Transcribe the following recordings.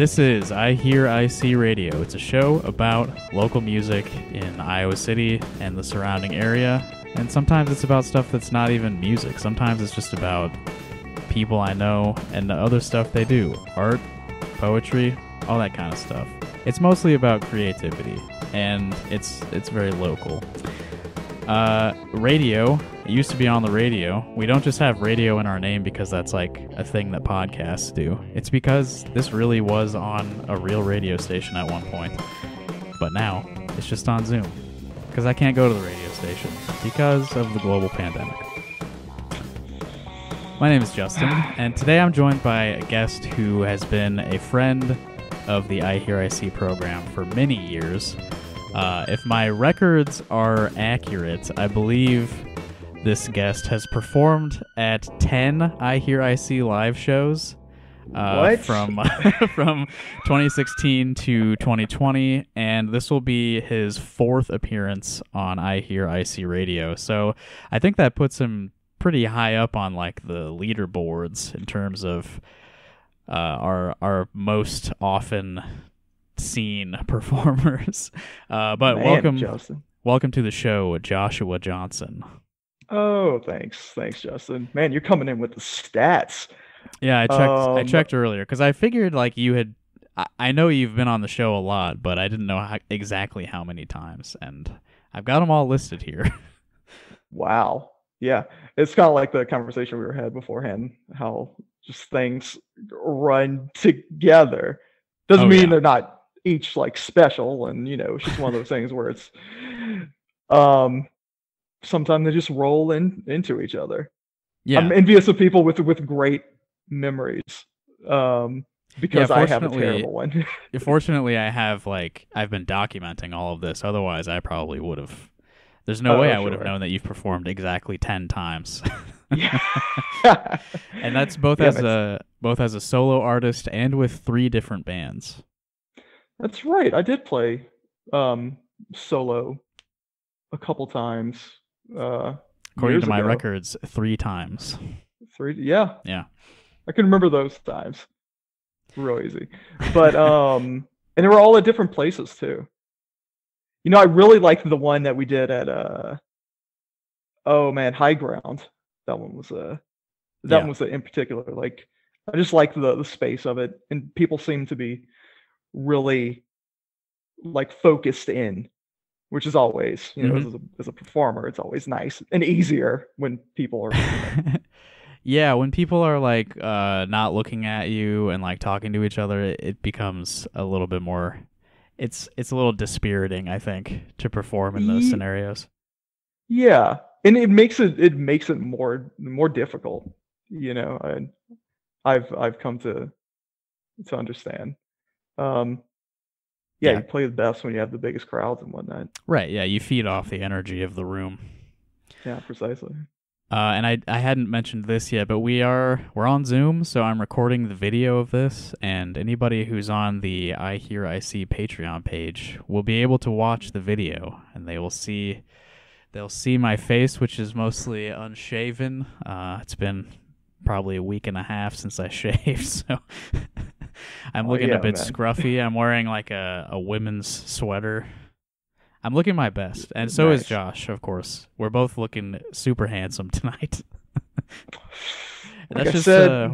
This is iHearIC Radio. It's a show about local music in Iowa City and the surrounding area. And sometimes it's about stuff that's not even music. Sometimes it's just about people I know and the other stuff they do. Art, poetry, all that kind of stuff. It's mostly about creativity, and it's very local. Radio, it used to be on the radio. We don't just have radio in our name because that's like a thing that podcasts do. It's because this really was on a real radio station at one point. But now, it's just on Zoom. Because I can't go to the radio station because of the global pandemic. My name is Justin, and today I'm joined by a guest who has been a friend of the iHearIC program for many years. If my records are accurate, I believe this guest has performed at 10 iHearIC live shows from 2016 to 2020, and this will be his fourth appearance on iHearIC Radio. So I think that puts him pretty high up on like the leaderboards in terms of our most often seen performers. But Man, welcome to the show, Joshua Johnson. Oh, thanks, Justin. Man, you're coming in with the stats. Yeah, I checked earlier because I figured like you had. I know you've been on the show a lot, but I didn't know exactly how many times, and I've got them all listed here. Wow. Yeah, it's kind of like the conversation we had beforehand. How just things run together doesn't mean they're not each like special, and it's just one of those things where it's sometimes they just roll into each other. Yeah, I'm envious of people with great memories because I have a terrible one. Fortunately, I've been documenting all of this. Otherwise, I probably would have. There's no way I would have known that you've performed exactly 10 times. Yeah. And that's both as a solo artist and with 3 different bands. That's right. I did play solo a couple times. According to my records, 3 times. 3, yeah. Yeah. I can remember those times. Real easy. But and they were all at different places too. I really liked the one that we did at High Ground. That one was in particular. Like, I just liked the space of it, and people seemed to be really like focused in, which is always, as a performer, it's always nice and easier when people are. Yeah, when people are like not looking at you and like talking to each other, it becomes a little bit more. It's a little dispiriting, I think, to perform in those scenarios. Yeah, and it makes it more difficult. I've come to understand. You play the best when you have the biggest crowds and whatnot. Right. Yeah, you feed off the energy of the room. Yeah, precisely. And I hadn't mentioned this yet, but we're on Zoom, so I'm recording the video of this, and anybody who's on the iHearIC Patreon page will be able to watch the video, and they'll see my face, which is mostly unshaven. It's been probably a week and a half since I shaved, so I'm looking a bit scruffy. I'm wearing like a women's sweater. I'm looking my best, and so is Josh, of course. We're both looking super handsome tonight. Like I said,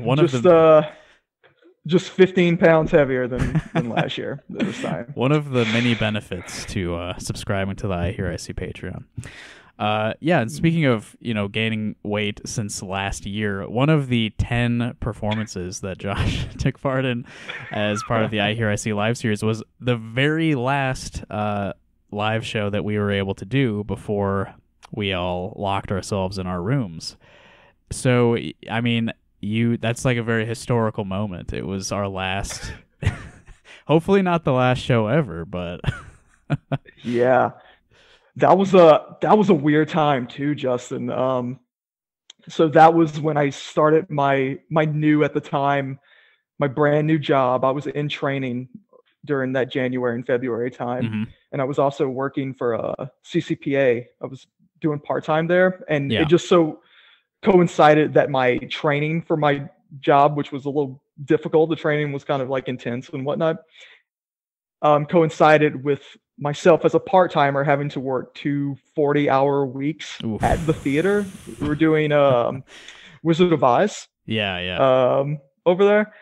just 15 pounds heavier than last year this time. One of the many benefits to subscribing to the iHearIC Patreon. And speaking of, gaining weight since last year, one of the 10 performances that Josh took part in as part of the iHearIC live series was the very last live show that we were able to do before we all locked ourselves in our rooms. So, I mean, that's like a very historical moment. It was our last, hopefully not the last show ever, but yeah, that was a weird time too, Justin. So that was when I started my at the time, my brand new job. I was in training during that January and February time. Mm-hmm. And I was also working for a CCPA. I was doing part-time there, and it just so coincided that my training for my job, which was a little difficult. The training was kind of like intense and whatnot. Coincided with myself as a part-timer having to work 2 40-hour weeks Oof. at the theater. We were doing Wizard of Oz. Yeah. Over there.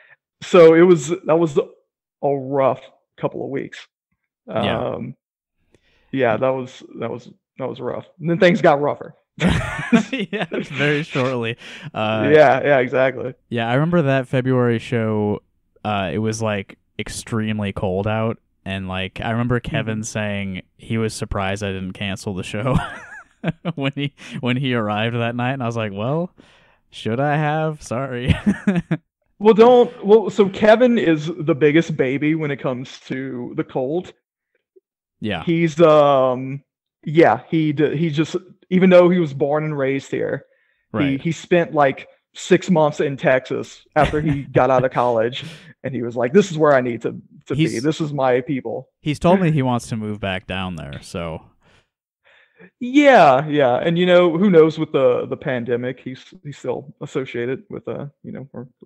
So that was a rough couple of weeks. Yeah. Yeah, that was rough. And then things got rougher. Yeah, very shortly. Yeah, exactly. Yeah, I remember that February show. It was like extremely cold out, and like I remember Kevin saying he was surprised I didn't cancel the show when he arrived that night, and I was like, well, should I have? Sorry. So Kevin is the biggest baby when it comes to the cold. Yeah. He's he just, even though he was born and raised here, Right. he spent like 6 months in Texas after he got out of college, and he was like, this is where I need to be. This is my people. He's told me he wants to move back down there, so yeah. And who knows, with the pandemic, he's still associated with our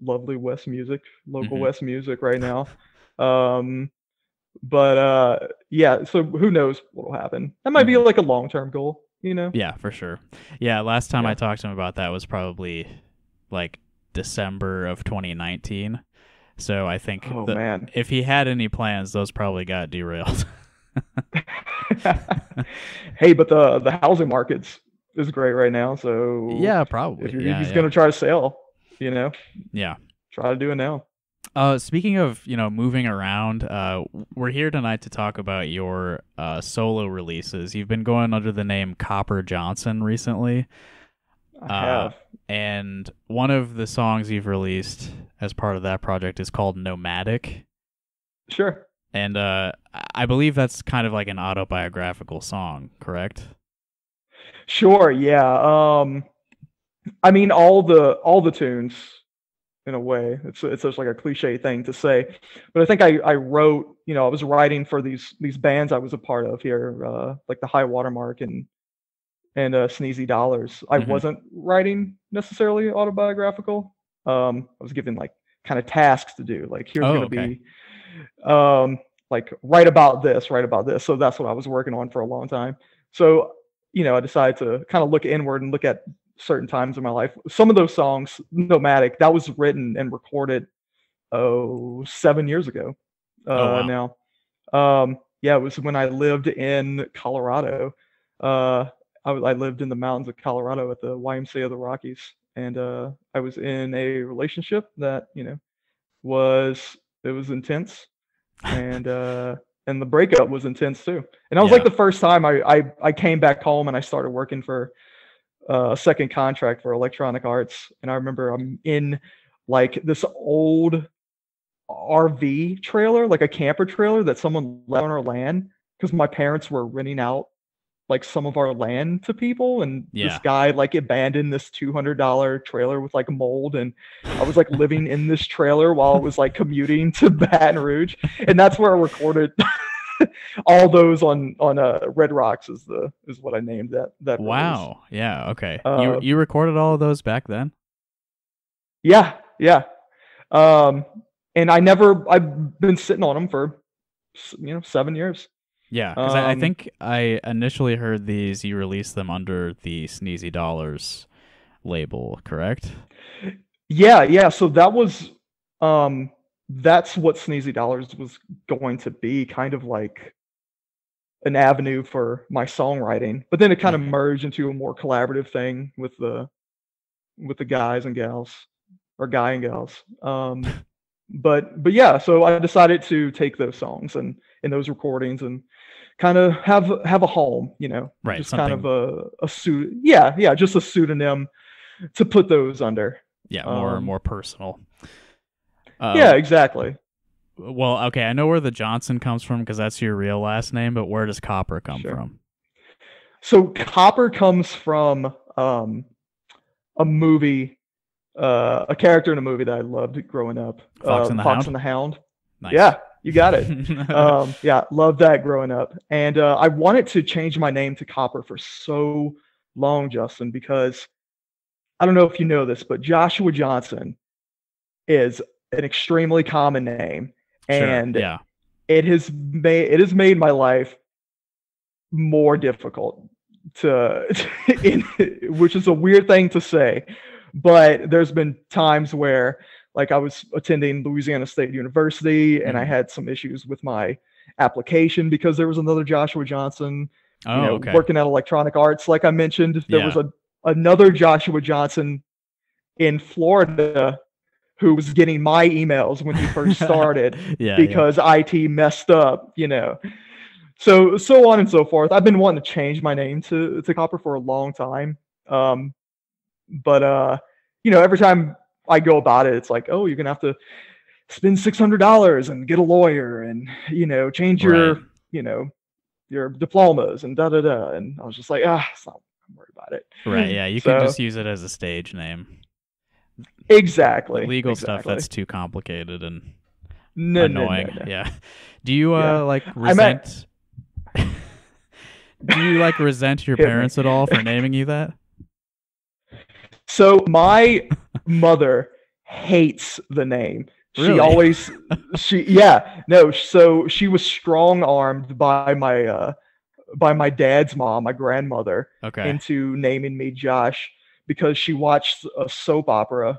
lovely West music, local West music right now. But yeah, so who knows what'll happen. That might be like a long-term goal, Yeah, for sure. Yeah, last time I talked to him about that was probably like December of 2019. So I think if he had any plans, those probably got derailed. Hey, but the housing markets is great right now, so yeah, probably. If he's gonna try to sell, yeah, try to do it now. Speaking of moving around, we're here tonight to talk about your solo releases. You've been going under the name Copper Johnson recently. I have. And one of the songs you've released as part of that project is called Nomadic. Sure. And I believe that's kind of like an autobiographical song, correct? Sure, yeah. I mean, all the tunes, in a way, it's just like a cliche thing to say, but I think I wrote, I was writing for these bands I was a part of here, like the High Watermark and Sneezy Dollars. I wasn't writing necessarily autobiographical. I was given like kind of tasks to do, like here's going to be like write about this. So that's what I was working on for a long time. So I decided to kind of look inward and look at certain times in my life. Some of those songs, Nomadic, that was written and recorded 7 years ago. Wow. Now, yeah, it was when I lived in Colorado. I lived in the mountains of Colorado at the YMCA of the Rockies, and I was in a relationship that was intense, and the breakup was intense too. And that was like the first time I came back home and I started working for a second contract for Electronic Arts. And I remember I'm in like this old RV trailer, like a camper trailer that someone left on our land because my parents were renting out like some of our land to people, and this guy like abandoned this $200 trailer with like mold, and I was like living in this trailer while I was like commuting to Baton Rouge, and that's where I recorded all those on Red Rocks is what I named that Wow. release. Yeah, okay. You recorded all of those back then? Yeah. And I've been sitting on them for 7 years. Yeah, because I think I initially heard you released them under the Sneezy Dollars label, correct? Yeah. So that was, that's what Sneezy Dollars was going to be, kind of like an avenue for my songwriting. But then it kind of merged into a more collaborative thing with the guys and gals, or guy and gals. But yeah, so I decided to take those songs and in those recordings and kind of have a home, right? Just kind of a just a pseudonym to put those under. Yeah, more personal. Yeah, exactly. Well, okay, I know where the Johnson comes from because that's your real last name, but where does Copper come from? So Copper comes from a movie. A character in a movie that I loved growing up. Fox and the Hound. Nice. Yeah, you got it. Yeah, loved that growing up. And I wanted to change my name to Copper for so long, Justin, because I don't know if you know this, but Joshua Johnson is an extremely common name, Sure. and Yeah. it has made my life more difficult to in, which is a weird thing to say, but there's been times where like I was attending Louisiana State University and I Mhm. had some issues with my application because there was another Joshua Johnson, Oh, okay. working at Electronic Arts. Like I mentioned, there was Yeah. another Joshua Johnson in Florida who was getting my emails when he first started Yeah, yeah. because IT messed up. So on and so forth. I've been wanting to change my name to Copper for a long time. Um, but every time I go about it, it's like, oh, you're gonna have to spend $600 and get a lawyer and change Right. your diplomas and da da da. And I was just like, it's not, I'm worried about Right. it. Yeah, you can So just use it as a stage name. The exactly, legal stuff, exactly. that's too complicated and No, no, no, annoying. no. Yeah. Do you Yeah, like I'm at resent do you like resent your hit me. parents at all for naming you that? So my mother hates the name. She Really? always she yeah, no, so she was strong-armed by my dad's mom, my grandmother, Okay. into naming me Josh because she watched a soap opera.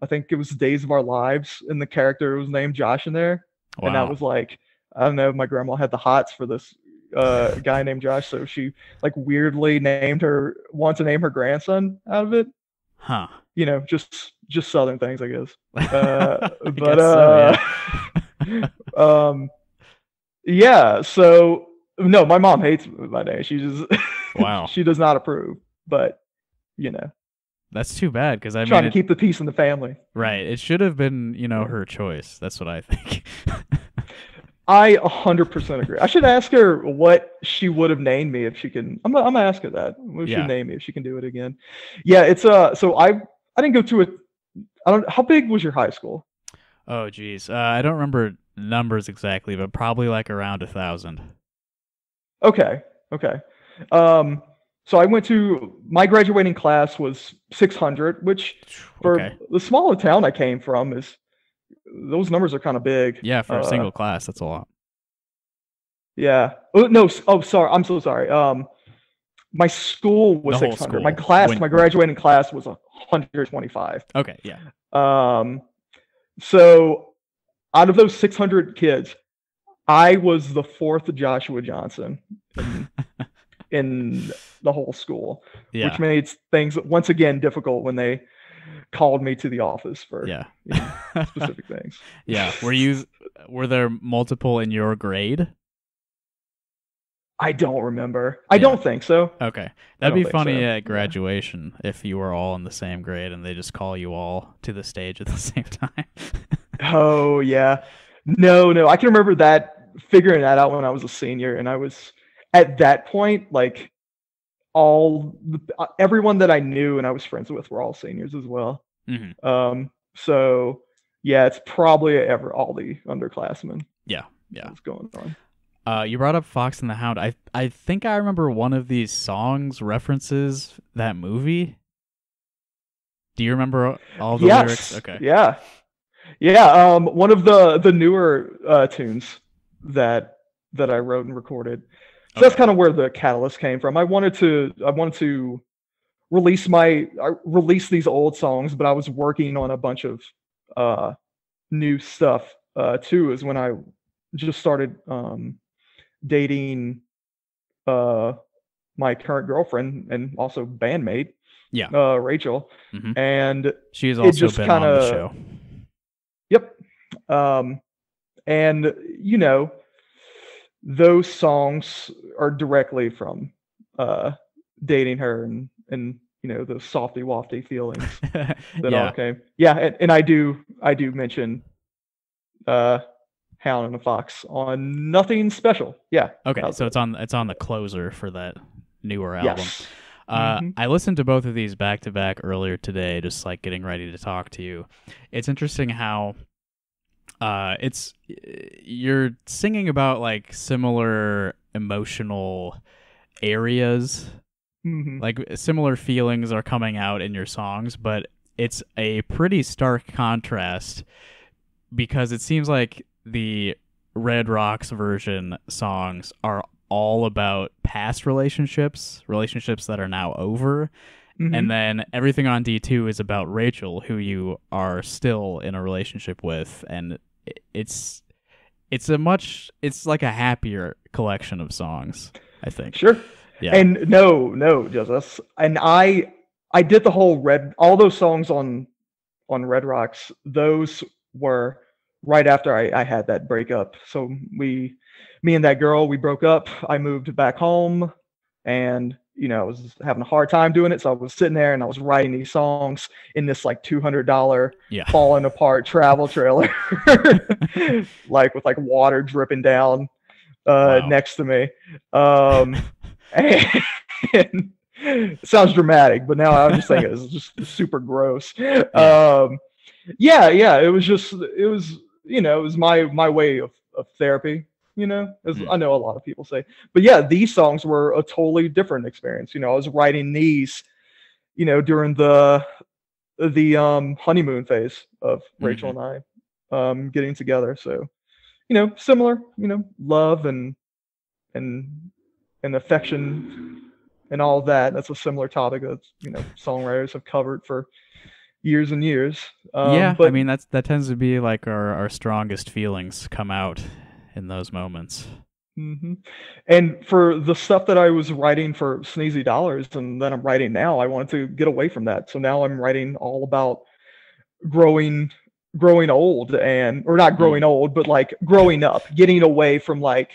I think it was Days of Our Lives, and the character was named Josh in there. And I Wow. was like, I don't know, my grandma had the hots for this guy named Josh, so she like weirdly wanted to name her grandson out of it. Huh. Just southern things, I guess. I But guess so, yeah. um, yeah. So no, my mom hates my name. She just Wow. she does not approve. But you know, That's too bad because I mean trying to it keep the peace in the family. right. It should have been, Yeah. her choice. That's what I think. I 100% agree. I should ask her what she would have named me if she can. I'm gonna ask her that. What should Yeah. name me if she can do it again? Yeah, it's so I didn't go to it. I don't. How big was your high school? Oh geez. I don't remember numbers exactly, but probably like around 1,000. Okay. Okay. Um, so I went to my graduating class was 600, which Okay. for the smaller town I came from is those numbers are kind of big. Yeah, for a single class, that's a lot. Yeah. Oh no. Oh, sorry. I'm so sorry. My school was The whole 600. My school. class, my graduating class was 125. Okay, yeah. Um, so out of those 600 kids, I was the fourth Joshua Johnson in the whole school, Yeah. which made things once again difficult when they called me to the office for Yeah. specific things. Yeah. Were there multiple in your grade? I don't remember. I Yeah. don't think so. Okay. I That'd don't be think funny so. at graduation if you were all in the same grade and they just call you all to the stage at the same time. Oh yeah. No. I can remember figuring that out when I was a senior, and I was at that point like everyone that I knew and I was friends with were all seniors as well. Mhm. So yeah, it's probably all the underclassmen Yeah. Yeah. that's going on. You brought up Fox and the Hound. I think I remember one of these songs references that movie. Do you remember all the lyrics? Yes. Okay. Yeah. One of the newer tunes that I wrote and recorded. So that's Okay. kind of where the catalyst came from. I wanted to release these old songs, but I was working on a bunch of new stuff too. Is when I just started dating my current girlfriend and also bandmate, Yeah. Rachel, Mhm. and She has it also just been kind on the of show. yep. And those songs are directly from dating her and those softy wafty feelings that all Yeah. came. Yeah, and I do mention Hound and the Fox on Nothing Special. Yeah. Okay, so it's on the closer for that newer album. Yes. Mhm. I listened to both of these back to back earlier today, just like getting ready to talk to you. It's interesting how you're singing about like similar emotional areas, Mhm. like similar feelings are coming out in your songs, but it's a pretty stark contrast because it seems like the Red Rocks version songs are all about past relationships, relationships that are now over. And Hmm. then everything on D2 is about Rachel, who you are still in a relationship with. And it's it's like a happier collection of songs, I think. Sure. Yeah. And no, Joseph. And I did the whole all those songs on Red Rocks. Those were right after I had that breakup. So me and that girl, we broke up. I moved back home, and I was having a hard time doing it. So I was sitting there and I was writing these songs in this like $200 Yeah. falling apart travel trailer, like with like water dripping down Wow. next to me. And it sounds dramatic, but now I'm just thinking it's just super gross. Yeah. Yeah, it was just it was my way of therapy, as Mm. I know a lot of people say. But yeah, these songs were a totally different experience. I was writing these, during the honeymoon phase of Rachel Hmm. and I getting together. So, similar, love and and affection and all of that. That's a similar topic that songwriters have covered for years and years. Yeah, I But mean that tends to be like our strongest feelings come out in those moments. mhm. And for the stuff that I was writing for Sneezy Dollars and that I'm writing now, I wanted to get away from that. So now I'm writing all about growing growing old, and or not Mm. growing old, but like growing up, getting away from like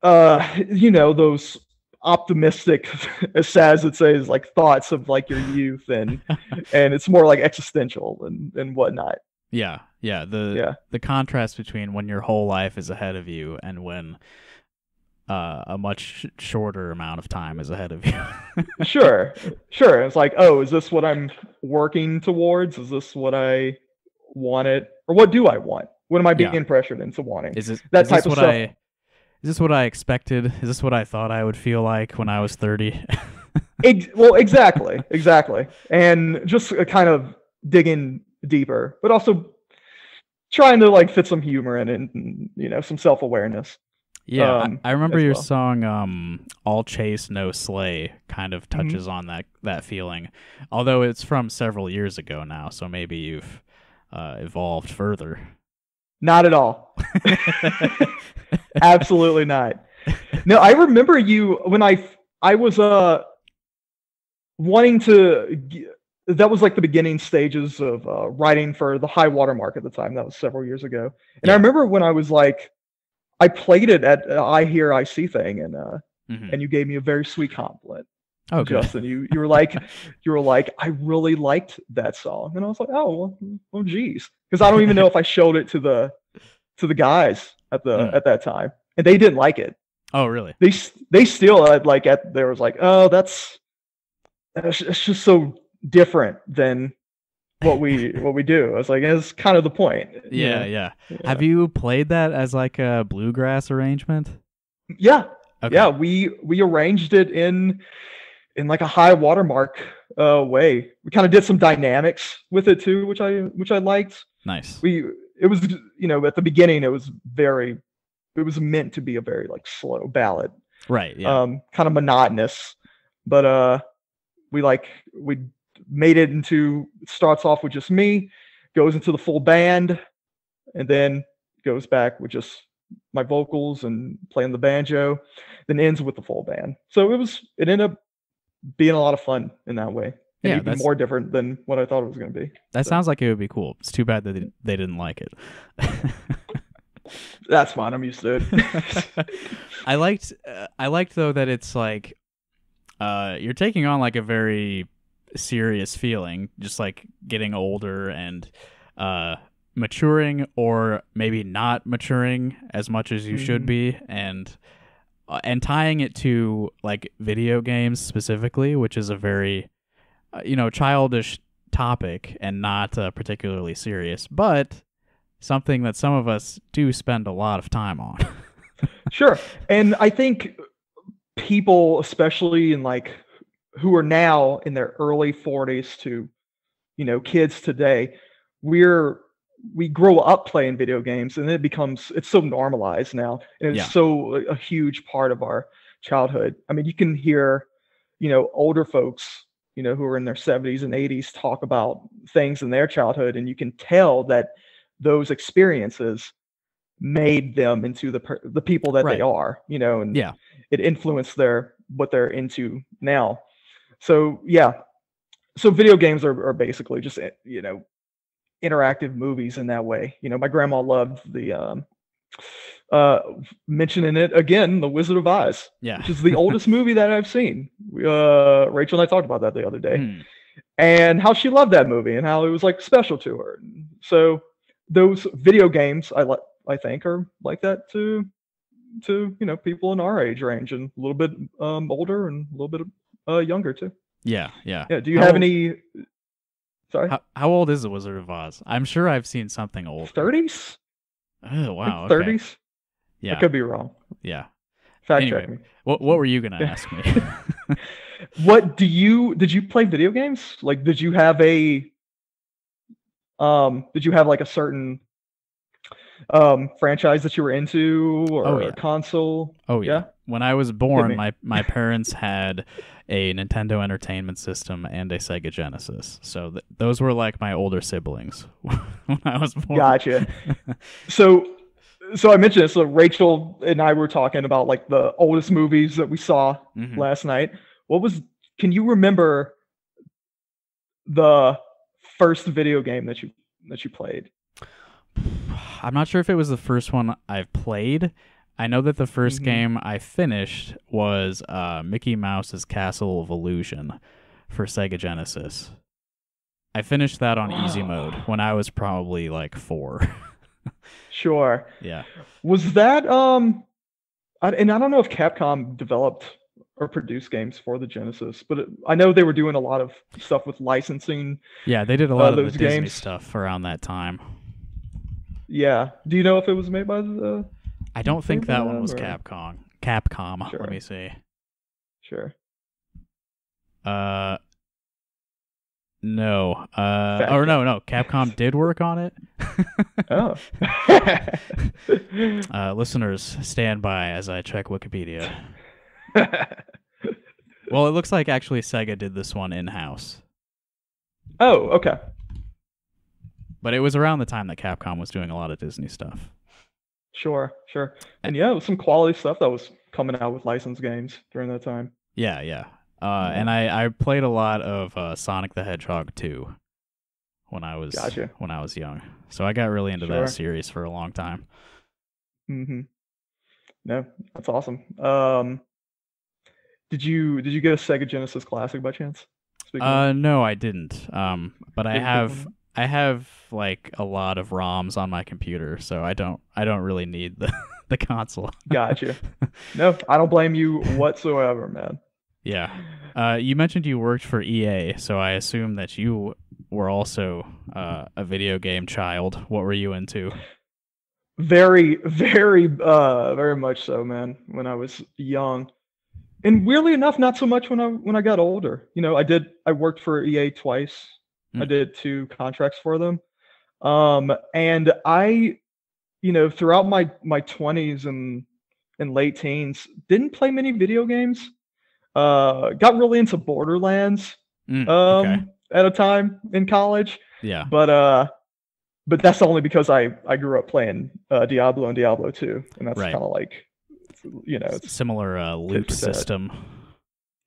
those optimistic, as sad as it says, like thoughts of like your youth, and it's more like existential and whatnot. Yeah, yeah. Yeah, The contrast between when your whole life is ahead of you and when a much shorter amount of time is ahead of you. sure, sure. It's like, oh, is this what I'm working towards? Is this what I wanted, or what do I want? What am I Yeah. being pressured into wanting? Is this That is this type of what stuff. is this what I expected? Is this what I thought I would feel like when I was 30? Well, exactly, and just kind of digging deeper, but also trying to like fit some humor in it, and some self awareness Yeah, I remember as your well. song All Chase No Slay kind of Hmm. touches on that feeling. Although it's from several years ago now, so maybe you've evolved further. Not at all. Absolutely not. No, I remember you when I was wanting to. That was like the beginning stages of writing for the high water mark at the time. That was several years ago, and I Yeah. remember when I was like, I played it at iHearIC thing, Hmm. and you gave me a very sweet compliment, Oh, good. Justin. You were like, I really liked that song, and I was like, oh well geez, because I don't even know if I showed it to the guys Mm. at that time, and they didn't like it. Oh, really? They still had like there was like, oh, it's just so different than what we do. I was like, it's kind of the point, Yeah, yeah. Yeah. Have you played that as like a bluegrass arrangement? Yeah, Okay. yeah. We arranged it in like a high watermark way. We kind of did some dynamics with it too, which I liked. Nice. We it was at the beginning it was meant to be a very like slow ballad, Right, yeah. kind of monotonous, but we made it into starts off with just me, goes into the full band, and then goes back with just my vocals and playing the banjo, then ends with the full band. So it ended up being a lot of fun in that way, and Yeah, even more different than what I thought it was going to be. that So sounds like it would be cool. It's too bad that they didn't like it. that's fine. I'm used to it. I liked though that it's like you're taking on like a very serious feeling, just like getting older and uh maturing, or maybe not maturing as much as you should Mhm. be, and tying it to like video games specifically, which is a very childish topic and not particularly serious, but something that some of us do spend a lot of time on. Sure, and I think people, especially in like who are now in their early 40s to kids today, we grow up playing video games, and it's so normalized now, and it's Yeah. so a huge part of our childhood. I mean, you can hear, older folks, who are in their 70s and 80s talk about things in their childhood, and you can tell that those experiences made them into the people that they Right. are, and Yeah. it influenced what they're into now. So yeah, so video games are basically just interactive movies in that way. My grandma loved the mentioning it again, The Wizard of Oz, Yeah. which is the oldest movie that I've seen. Rachel and I talked about that the other day, Hmm. and how she loved that movie and how it was like special to her. So those video games, I think, are like that to people in our age range, and a little bit older and a little bit younger too. Yeah. Yeah. Yeah. Do you have any? Sorry. How old is The Wizard of Oz? I'm sure I've seen something old. 30s? Oh wow. Like Okay. 30s? Yeah. I could be wrong. Yeah. Fact Anyway, check me. what were you gonna ask me? Did you play video games? Like, did you have like a certain franchise that you were into, or Oh, yeah. a console? Oh yeah. Yeah? When I was me. born, my parents had a Nintendo Entertainment System and a Sega Genesis. So those were like my older siblings when I was born. Gotcha. So I mentioned this. So Rachel and I were talking about like the oldest movies that we saw Mhm. last night. Can you remember the first video game that you played? I'm not sure if it was the first one I've played. I know that the first game I finished was Mickey Mouse's Castle of Illusion for Sega Genesis. I finished that on easy mode when I was probably like 4. Sure. Yeah. Was that and I don't know if Capcom developed or produced games for the Genesis, but I know they were doing a lot of stuff with licensing. Yeah, they did a lot of the those Disney games. stuff around that time. Yeah. Do you know if it was made by the? I don't think that one was or- Capcom. Sure. Let me see. Sure. No. Fact No. Capcom did work on it. Oh. Listeners, stand by as I check Wikipedia. Well, it looks like actually Sega did this one in-house. Oh, okay. But it was around the time that Capcom was doing a lot of Disney stuff. Sure. And yeah, it was some quality stuff that was coming out with licensed games during that time. Yeah. And I played a lot of Sonic the Hedgehog 2 when I was Gotcha. when I was young. So I got really into Sure. that series for a long time. Mm-hmm. No, that's awesome. Did you get a Sega Genesis Classic by chance? Speaking of- No, I didn't. But I Didn't pick have one? I have like a lot of ROMs on my computer, so I don't really need the console. Gotcha. No, I don't blame you whatsoever, man. Yeah. You mentioned you worked for EA, so I assume that you were also a video game child. What were you into? Very, very, very much so, man. When I was young, and weirdly enough, not so much when I got older. I worked for EA twice. I did 2 contracts for them, and I, throughout my 20s and late teens, didn't play many video games. Got really into Borderlands Okay. at a time in college, Yeah. but that's only because I grew up playing Diablo and Diablo 2, and that's Right. kind of like, it's Similar loot for tat. system.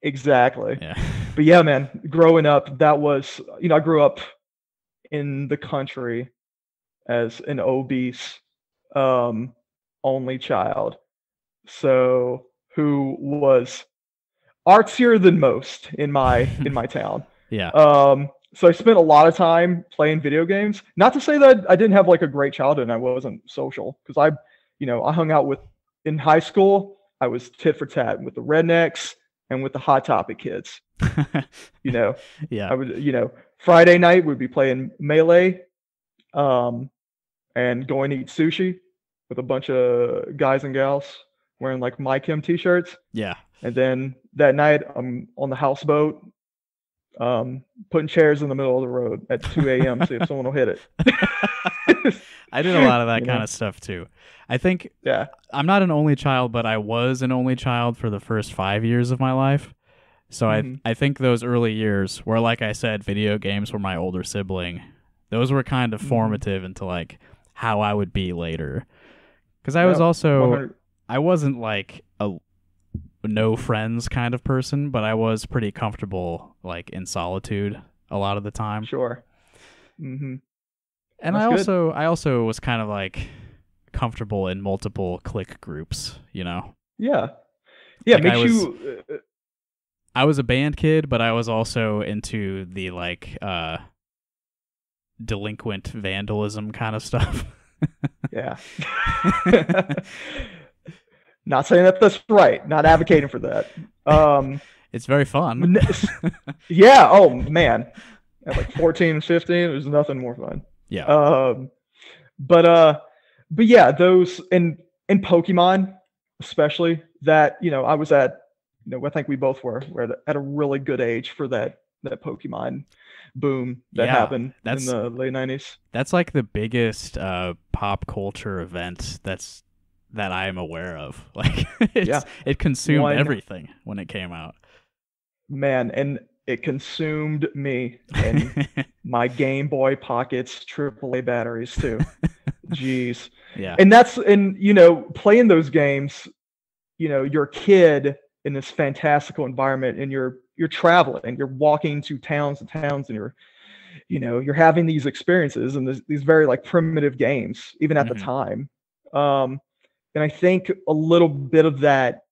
Exactly. Yeah. But yeah, man, growing up, that was, I grew up in the country as an obese only child, so who was artsier than most in my town. Yeah. So I spent a lot of time playing video games. Not to say that I didn't have like a great childhood and I wasn't social, because I hung out in high school. I was tit for tat with the rednecks and with the Hot Topic kids. Yeah. I would, Friday night we'd be playing Melee, and going to eat sushi with a bunch of guys and gals wearing like My Chem t-shirts. Yeah. And then that night I'm on the houseboat, Putting chairs in the middle of the road at 2 a.m. see if someone will hit it. I did a lot of that You kind know? of stuff too. I think Yeah. I'm not an only child, but I was an only child for the first 5 years of my life. So Hmm. I think those early years where, like I said, video games were my older sibling. Those were kind of Hmm. formative into like how I would be later. Because I was Yep. also 100. I wasn't like a no friends kind of person, but I was pretty comfortable like in solitude a lot of the time. Sure. Hmm. And That's good. I also was kind of like comfortable in multiple clique groups, you know. Yeah. Yeah. Like Makes you. I was a band kid, but I was also into the like delinquent vandalism kind of stuff. Yeah. Not saying that that's right. Not advocating for that. It's very fun. Yeah. Oh man. At like 14 and 15, there's nothing more fun. Yeah. But yeah, those in Pokemon, especially that I was at, I think we both were at a really good age for that Pokemon boom that Yeah, happened in that's the late 90s. that's like the biggest pop culture event that I am aware of. Like Yeah. it consumed One everything when it came out. man, and it consumed me and my Game Boy Pocket's AAA batteries too. Jeez. Yeah. And playing those games, you're a kid in this fantastical environment, and you're traveling, you're walking to towns and towns, and you're having these experiences and these very like primitive games, even at the Mhm. time. And I think a little bit of that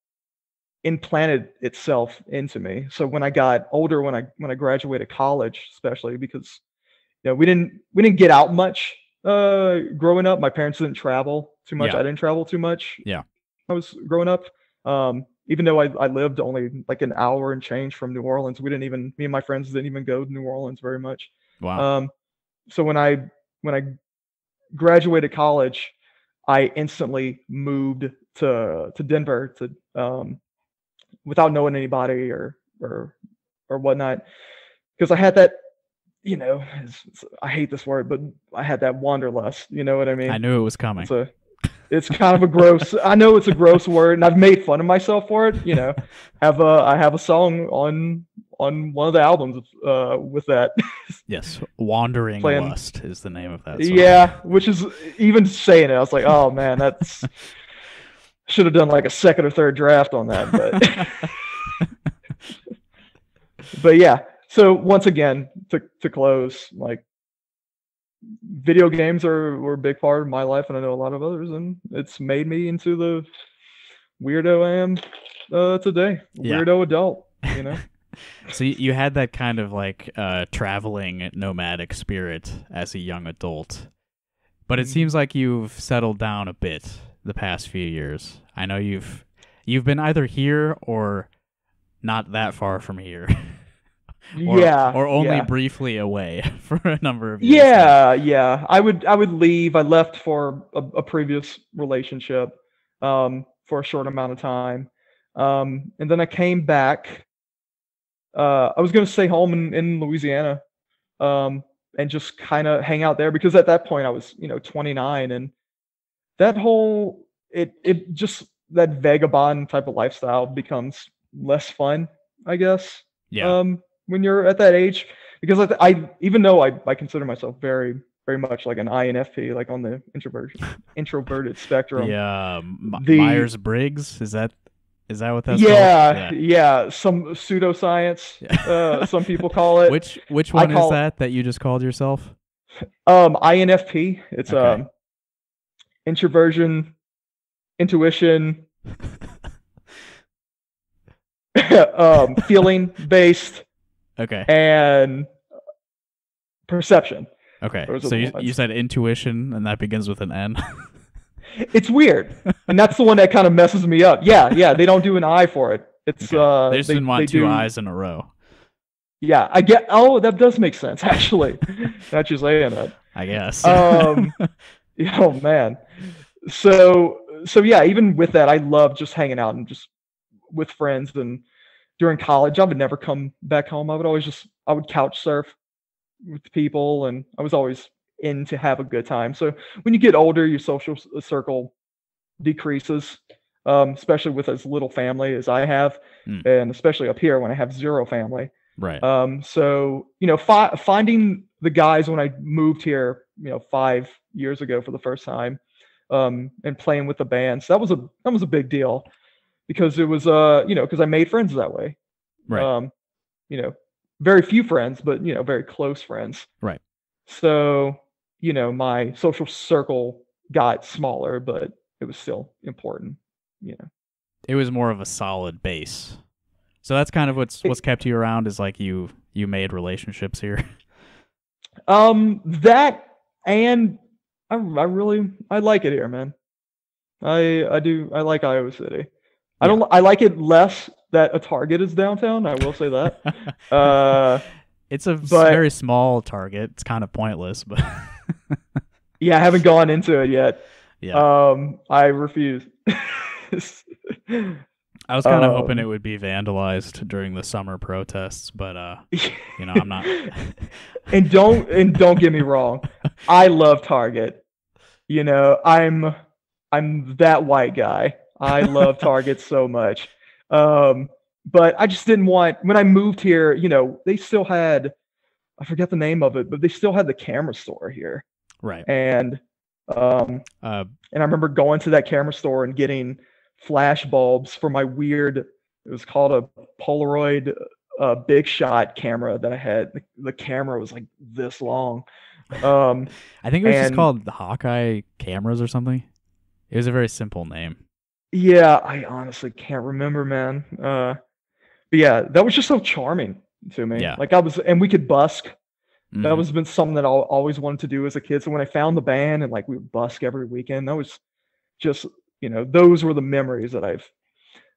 implanted itself into me. So when I got older, when I graduated college, especially because we didn't get out much growing up. My parents didn't travel too much. Yeah. I didn't travel too much. Yeah. I was growing up. Even though I lived only like an hour and change from New Orleans, me and my friends didn't even go to New Orleans very much. Wow. So when I graduated college, I instantly moved to Denver without knowing anybody or whatnot, because I had that, I hate this word, but I had that wanderlust. You know what I mean? I knew it was coming. It's kind of a gross. I know it's a gross word, and I've made fun of myself for it. I have a song on one of the albums with that. Yes, Wandering Playing- Lust is the name of that song. Yeah, which is, even saying it, I was like, oh man, that's should have done like a second or third draft on that, but yeah. So once again, to close, like, video games were a big part of my life, and I know a lot of others, and it's made me into the weirdo I am today. Yeah. Weirdo adult, So you had that kind of like traveling nomadic spirit as a young adult, but it Mhm. seems like you've settled down a bit the past few years. I know you've been either here or not that far from here. or only yeah. briefly away for a number of years. Yeah. I would leave. I left for a previous relationship for a short amount of time, and then I came back. I was going to stay home in Louisiana, and just kind of hang out there, because at that point I was 29, and that whole it just, that vagabond type of lifestyle becomes less fun, I guess. Yeah. When you're at that age, because I even though I consider myself very very much like an INFP, like on the introverted spectrum. The The- Myers Briggs, is that what that's Yeah, called? yeah, some pseudoscience. Some people call it. Which one is call- that you just called yourself? INFP. It's Okay. introversion, intuition, feeling based, Okay. and perception. Okay. those are So the you ones. said intuition, and that begins with an N. It's weird, and that's the one that kind of messes me up. Yeah, they don't do an I for it. It's Okay. They just didn't want they two do- eyes in a row. Yeah, I get. Oh, that does make sense actually. Not you saying that. I guess. Yeah, oh man. So yeah, even with that, I love just hanging out and just with friends, and during college, I would never come back home. I would couch surf with people, and I was always in to have a good time. So when you get older, your social circle decreases, especially with as little family as I have, Mm, and especially up here when I have zero family. right. So finding the guys when I moved here, 5 years ago for the first time, and playing with the bands, that was a big deal because it was because I made friends that way. Right. Um, you know, very few friends, but very close friends. Right. So my social circle got smaller, but it was still important. You know, It was more of a solid base. So that's kind of what's kept you around is like you made relationships here. that and I like it here, man. I do. I like Iowa City. I Yeah. don't. I like it less that a Target is downtown. I will say that. Uh, It's a but very small Target. It's kind of pointless, but yeah, I haven't gone into it yet. yeah. I refuse. I was kind of hoping it um, would be vandalized during the summer protests, but I'm not. and don't get me wrong. I love Target. I'm that white guy. I love Target so much. But I just didn't want when I moved here, they still had I forget the name of it, but they still had the camera store here. Right. And um Uh, and I remember going to that camera store and getting flash bulbs for my weird it was called a Polaroid big shot camera that I had. The camera was like this long. Um I think it was just and called the Hawkeye cameras or something. It was a very simple name. yeah, I honestly can't remember, man. But yeah, that was just so charming to me. Yeah. Like and we could busk. That Hmm. was been something that I always wanted to do as a kid. So when I found the band and like we would busk every weekend, that was just, those were the memories that I've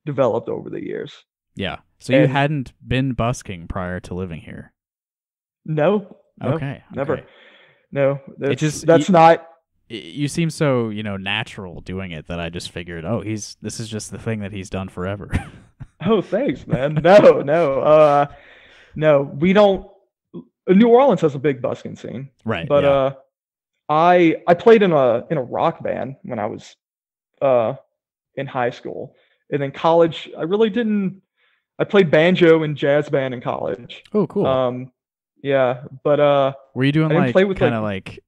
developed over the years. Yeah. So you And hadn't been busking prior to living here. no, no, Okay. never. Okay. No, It that's just that's not. you seem so natural doing it that I just figured, oh, this is just the thing that he's done forever. Oh, thanks, man. No, no, no. We don't. New Orleans has a big busking scene, Right. but Yeah. I played in a rock band when I was uh in high school, and then college. I really didn't. I played banjo and jazz band in college. Oh, cool. Yeah, but Were you I doing didn't like play with kind of like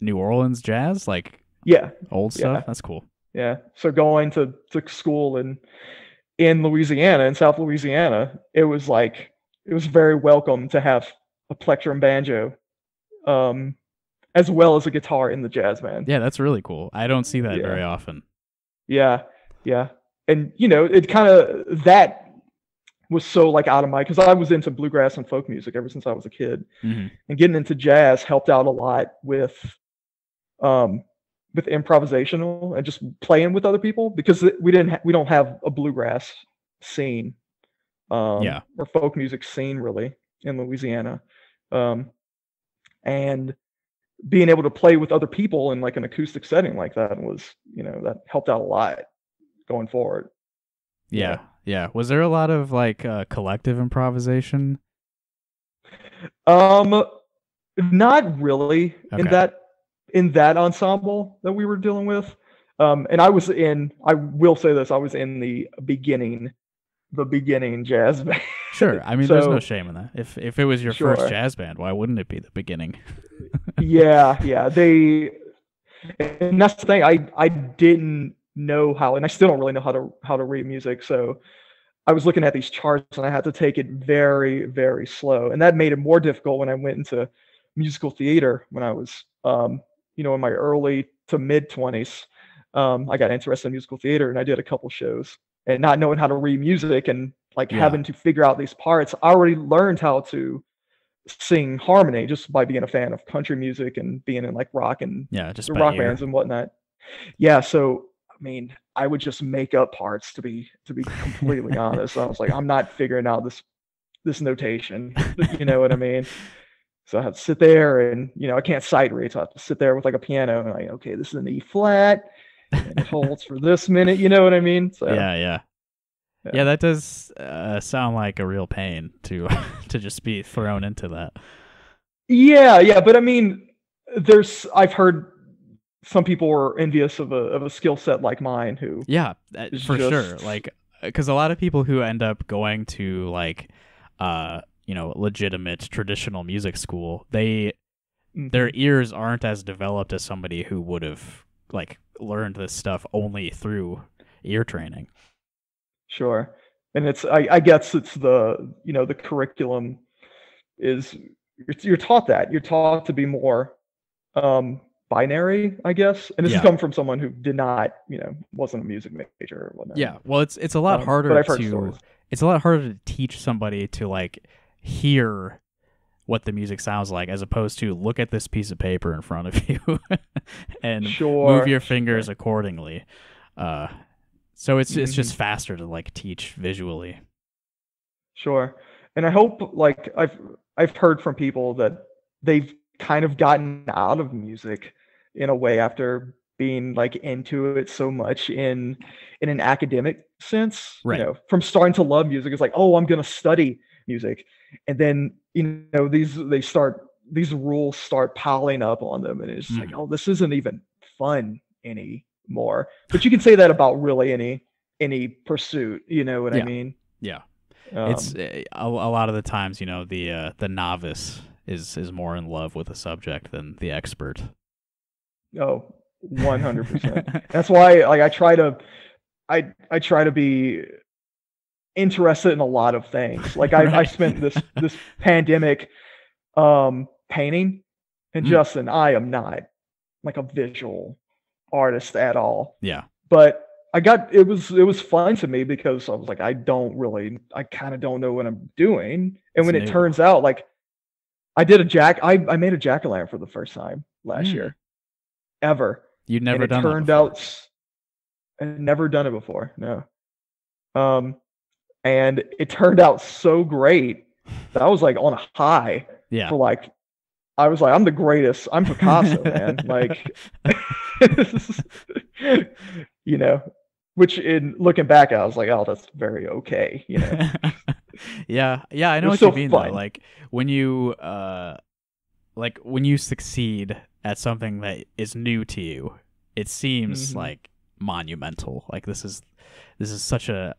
New Orleans jazz, like yeah, old stuff? yeah, That's cool. yeah. So going to school in Louisiana, in South Louisiana, it was very welcome to have a plectrum banjo, um, as well as a guitar in the jazz band. Yeah, that's really cool. I don't see that Yeah, very often. yeah, yeah. And it kind of that was so like out of my because I was into bluegrass and folk music ever since I was a kid, Hmm. and getting into jazz helped out a lot um with improvisational and just playing with other people because we don't have a bluegrass scene Yeah. or folk music scene really in Louisiana. Um and being able to play with other people in like an acoustic setting like that was, that helped out a lot going forward. Yeah. Yeah. Yeah. Was there a lot of like collective improvisation? Um Not really Okay. in that ensemble that we were dealing with. And I will say this, I was in the beginning jazz band. Sure. I mean, there's no So shame in that. If it was your first sure. jazz band, why wouldn't it be the beginning? Yeah, yeah. And that's the thing. I didn't know how, and I still don't really know how to read music. So I was looking at these charts and I had to take it very, very slow. And that made it more difficult when I went into musical theater when I was in my early to mid 20s. I got interested in musical theater and I did a couple shows. And not knowing how to read music and like Yeah. having to figure out these parts, I already learned how to sing harmony just by being a fan of country music and being in like rock and Yeah. Just the by rock bands ear. and whatnot. Yeah, so I mean, I would just make up parts to be completely honest. I was like, I'm not figuring out this notation. You know what I mean? So I have to sit there and I can't sight read. So I have to sit there with like a piano and like, okay, this is an E flat and it holds for this minute. You know what I mean? So Yeah. Yeah. Yeah, that does sound like a real pain to to just be thrown into that. Yeah, but I mean, I've heard some people were envious of a skill set like mine who Yeah, is for sure. just Like, because a lot of people who end up going to like, legitimate traditional music school, their mhm, ears aren't as developed as somebody who would have like learned this stuff only through ear training. sure. And I guess it's the curriculum is you're taught that. You're taught to be more um binary, I guess. And this is Yeah. coming from someone who did not, wasn't a music major or whatnot. Yeah. Well, it's a lot But harder I've heard to stories. teach somebody to like hear what the music sounds like as opposed to look at this piece of paper in front of you and move Sure, your fingers sure. accordingly. Uh so it's Hmm. just faster to like teach visually. Sure. And I hope like I've heard from people that they've kind of gotten out of music in a way after being like into it so much in an academic sense, Right. from starting to love music. It's like, oh, I'm gonna study music. And then, these rules start piling up on them and it's just like, Mhm. oh, this isn't even fun anymore. But you can say that about really any pursuit, you know what I Yeah. mean? Yeah. It's Um, a lot of the times, the novice is more in love with the subject than the expert. oh, 100%. That's why like I try to be interested in a lot of things. Like I Right. spent this pandemic painting, and Mm. Justin, I am not like a visual artist at all. Yeah. But it was fun to me because I was like I kind of don't know what I'm doing. And It's when it new. turns out like I made a jack-o'-lantern for the first time last Mm. year ever. You'd And never it done that turned before. out I'd never done it before. No. Um and it turned out so great that I was like on a high Yeah. for like I was like, I'm the greatest. I'm Picasso, man. Like, you know, which in looking back, I was like, oh, that's very okay. Yeah. Yeah, I It know was what you still mean though. fun. Like when you when you succeed at something that is new to you, it seems Hmm. like monumental. Like this is such a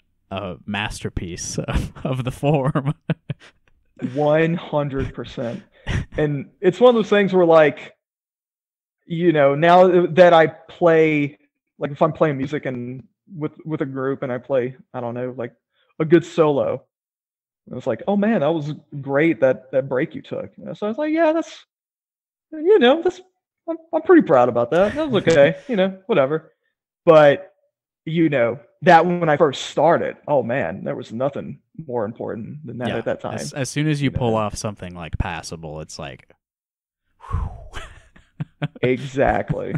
masterpiece of the form. 100%. And it's one of those things where like, now that I play, like if I'm playing music and with a group and I play, I don't know, like a good solo, it's like, oh man, that was great that break you took. So I was like, yeah, that's I'm pretty proud about that. That was okay, whatever. But that when I first started, oh man, there was nothing more important than that Yeah. at that time. As soon as you You pull know, off something like passable, it's like whew. exactly,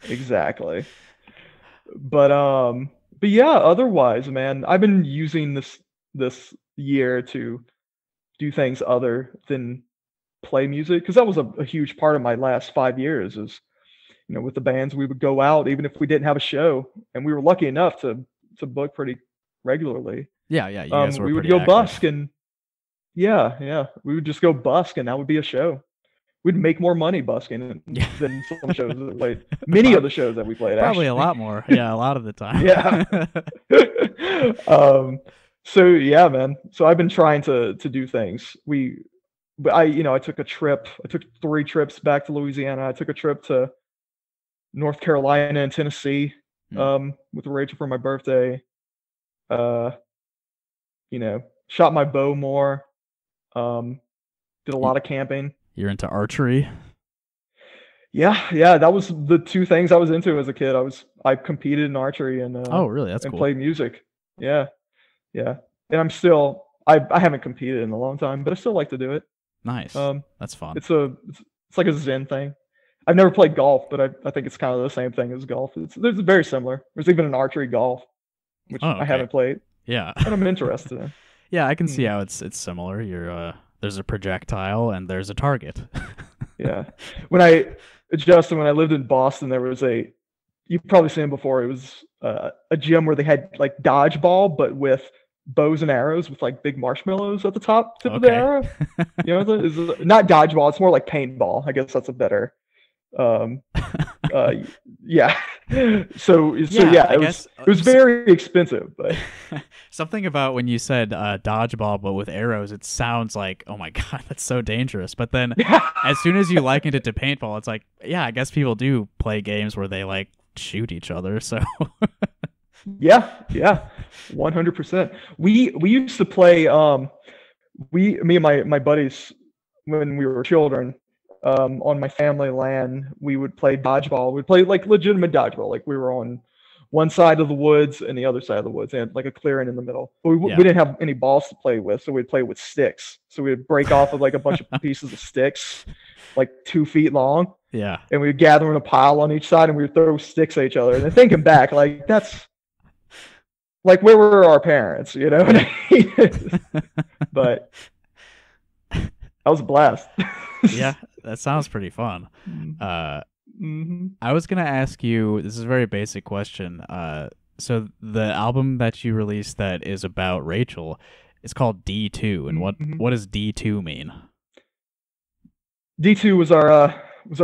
exactly. But yeah, otherwise, man, I've been using this year to do things other than play music because that was a huge part of my last 5 years. Is with the bands we would go out even if we didn't have a show, and we were lucky enough to book pretty regularly. Yeah, yeah, you guys were We would pretty go busk active. and yeah, we would just go busk and that would be a show. We'd make more money busking Yeah. than some shows that we played. Many of Prob- the shows that we played, Probably a actually. lot more. Yeah, a lot of the time. Yeah. um, so yeah, man. So I've been trying to do things. But I took a trip. I took 3 trips back to Louisiana. I took a trip to North Carolina and Tennessee Hmm. with Rachel for my birthday. Uh, shot my bow more. Um, did a Y- lot of camping. You're into archery? Yeah, that was the 2 things I was into as a kid. I competed in archery Oh, really? That's and cool. played music. Yeah, yeah. And I haven't competed in a long time, but I still like to do it. Nice. Um, That's fun. it's like a zen thing. I've never played golf, but I think it's kind of the same thing as golf. There's very similar. There's even an archery golf, which Oh, I okay. haven't played, Yeah. and I'm interested in. Yeah, I can see Mhm. how it's similar. You're there's a projectile and there's a target. Yeah. When I lived in Boston, there was you've probably seen it before. It was a gym where they had like dodgeball, but with bows and arrows with like big marshmallows at the tip of the Okay. arrow. You know, is not dodgeball. It's more like paintball. I guess that's a better. Um, uh, yeah. So Yeah, yeah, I guess it was very expensive, but something about when you said dodgeball but with arrows, it sounds like, oh my god, that's so dangerous. But then as soon as you likened it to paintball, it's like, yeah, I guess people do play games where they like shoot each other. So yeah, 100%. We used to play. Me and my buddies when we were children. On my family land, we would play dodgeball. We'd play like legitimate dodgeball. Like we were on one side of the woods and the other side of the woods, and like a clearing in the middle. But we yeah. didn't have any balls to play with, so we'd play with sticks. So we'd break off of like a bunch of pieces of sticks, like 2 feet long, Yeah. and we'd gather in a pile on each side, and we'd throw sticks at each other. And then thinking back, like that's like where were our parents, you know? But that was a blast. Yeah, that sounds pretty fun. Mm-hmm. I was gonna ask you. This is a very basic question. So the album that you released that is about Rachel is called D2, and what does D2 mean? D2 was our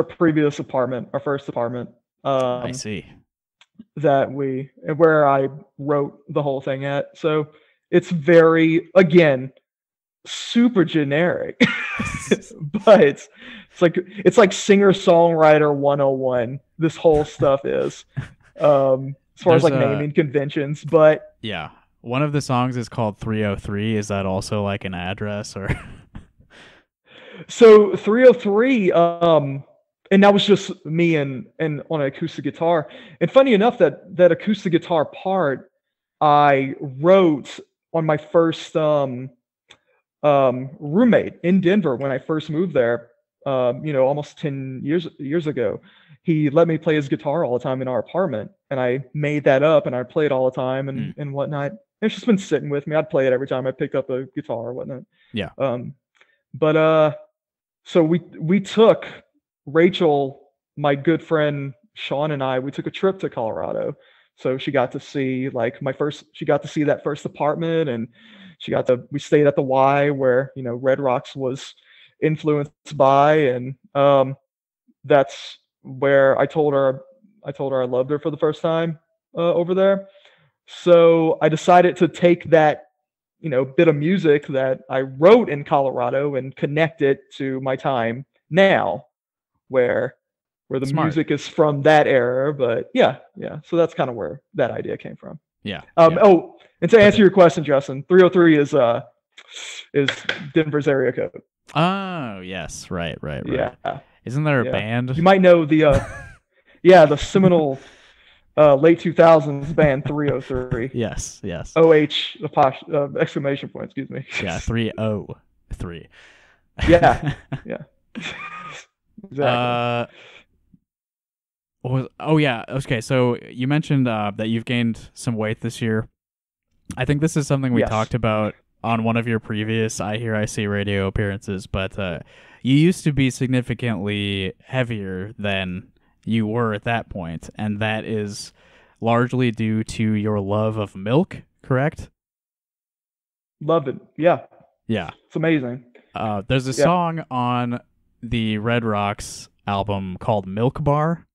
previous apartment, our first apartment. I see. Where I wrote the whole thing at. So it's very, again, super generic, but it's like singer-songwriter 101. This whole stuff is, as far as like naming conventions, but yeah, one of the songs is called 303. Is that also like an address or? So 303, and that was just me and on an acoustic guitar. And funny enough, that acoustic guitar part I wrote on my first roommate in Denver when I first moved there. Almost 10 years ago. He let me play his guitar all the time in our apartment, and I made that up and I played all the time and whatnot. It's just been sitting with me. I'd play it every time I picked up a guitar or whatnot. Yeah. So we took Rachel, my good friend Sean, and we took a trip to Colorado. So she got to see she got to see that first apartment, and we stayed at the Y where, Red Rocks was influenced by, and that's where I told her I loved her for the first time over there. So I decided to take that bit of music that I wrote in Colorado and connect it to my time now, where the Smart. music is from that era. But yeah. So that's kind of where that idea came from. Yeah. Oh, and to answer your question, Justin, 303 is Denver's area code. Oh yes, right. Yeah. Isn't there a band? You might know the the seminal late 2000s band 303. Yes. OH exclamation point, excuse me. Yeah, 303. Yeah. Exactly. Okay, so you mentioned that you've gained some weight this year. I think this is something we talked about on one of your previous iHearIC radio appearances, but you used to be significantly heavier than you were at that point, and that is largely due to your love of milk, correct? Love it. Yeah. It's amazing. There's a song on the Red Rocks album called Milk Bar.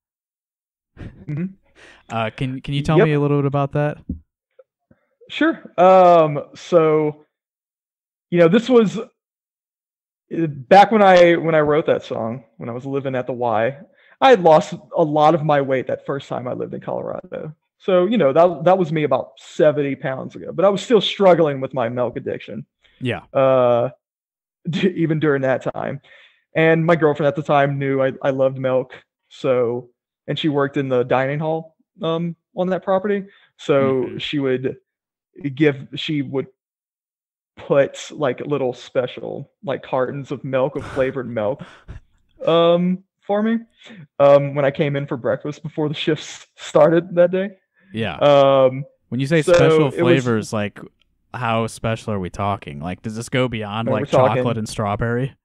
Mm-hmm. Can you tell me a little bit about that? Sure. So, this was back when I wrote that song, when I was living at the Y. I had lost a lot of my weight that first time I lived in Colorado. So, that was me about 70 pounds ago, but I was still struggling with my milk addiction. Yeah. Even during that time. And my girlfriend at the time knew I loved milk. So, and she worked in the dining hall on that property. So she would put like little special like cartons of milk, of flavored milk for me when I came in for breakfast before the shifts started that day. Yeah. When you say special flavors, like how special are we talking? Like, does this go beyond like chocolate and strawberry?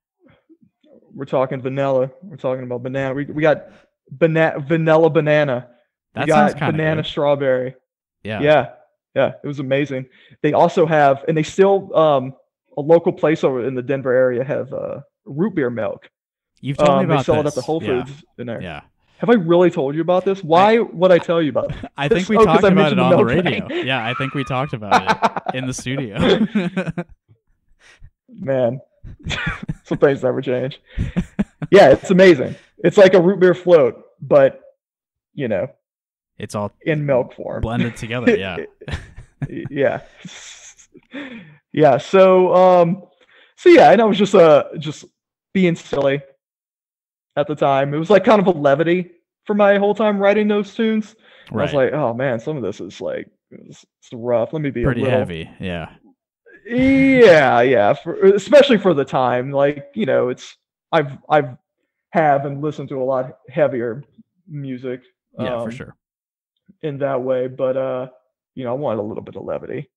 We're talking vanilla. We're talking about banana. We got vanilla banana. That sounds kind of banana good. strawberry. Yeah. Yeah. Yeah, it was amazing. They also have, and they still, a local place over in the Denver area have root beer milk. You've told me They about sell it at the this. Whole Yeah. Foods in there. Yeah. Have I really told you about this? I Why would I tell you about I this? think we Oh, because talked I about it mentioned the on the milk thing. radio. Yeah, I think we talked about it in the studio. Man, some things never change. Yeah, it's amazing. It's like a root beer float, but you know, It's all in milk form. blended together. Yeah. Yeah. Yeah. So yeah, and I was just being silly at the time. It was like kind of a levity for my whole time writing those tunes. And I was Right. like, oh man, some of this is like it's rough. Let me be Pretty a little. heavy. Yeah. Yeah. Especially for the time. Like, it's I've have and listened to a lot heavier music Yeah, for sure. in that way, but I wanted a little bit of levity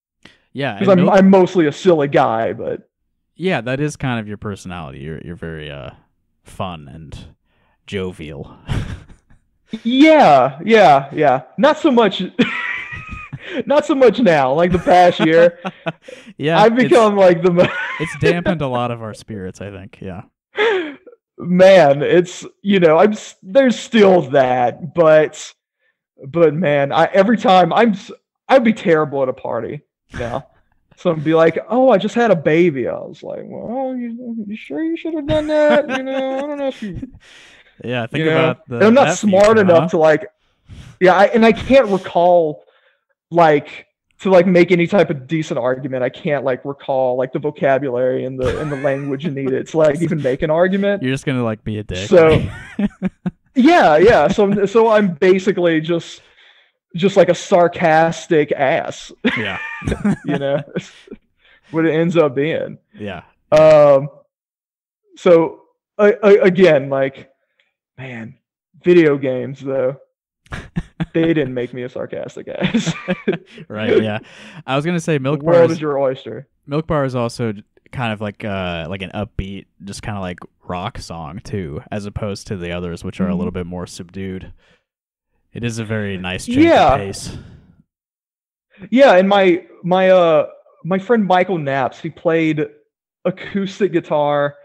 Yeah, because and I'm mostly a silly guy, but yeah, that is kind of your personality. You're very fun and jovial. yeah. Not so much. Not so much now. Like the past year, Yeah, I've become like the it's dampened a lot of our spirits, I think. Yeah. man. It's there's still that, but man, every time I'd be terrible at a party now. Someone would be like, "Oh, I just had a baby." I was like, "Well, you sure you should have done that?" I don't know if you. Yeah, think about And I'm not smart enough to like. Yeah, I can't recall like to like make any type of decent argument. I can't like recall like the vocabulary and the language needed to like even make an argument. You're just gonna like be a dick. So yeah. So I'm basically just like a sarcastic ass. Yeah. What it ends up being. Yeah. So again, like, man, video games though, they didn't make me a sarcastic ass. Right. Yeah. I was gonna say The world is your oyster. Milk Bar is also kind of like an upbeat, just kind of like rock song too, as opposed to the others, which are a little bit more subdued. It is a very nice change of pace. Yeah, and my friend Michael Knaps, he played acoustic guitar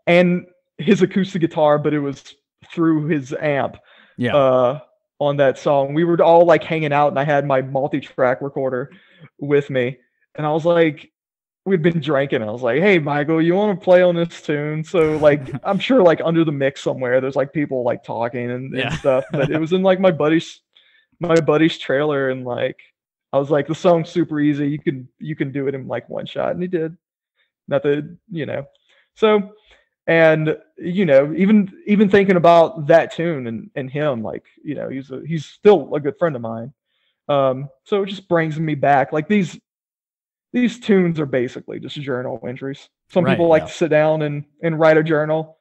and his acoustic guitar, but it was through his amp. Yeah. On that song, we were all like hanging out, and I had my multi-track recorder with me, and I was like, we'd been drinking. And I was like, "Hey, Michael, you want to play on this tune?" So like, I'm sure like under the mix somewhere, there's like people like talking and stuff. But it was in like my buddy's trailer, and like I was like, the song's super easy. You can do it in like one shot, and he did. Not that So, and even thinking about that tune and him, like he's still a good friend of mine. So it just brings me back. Like these tunes are basically just journal entries. Some people like to sit down and write a journal.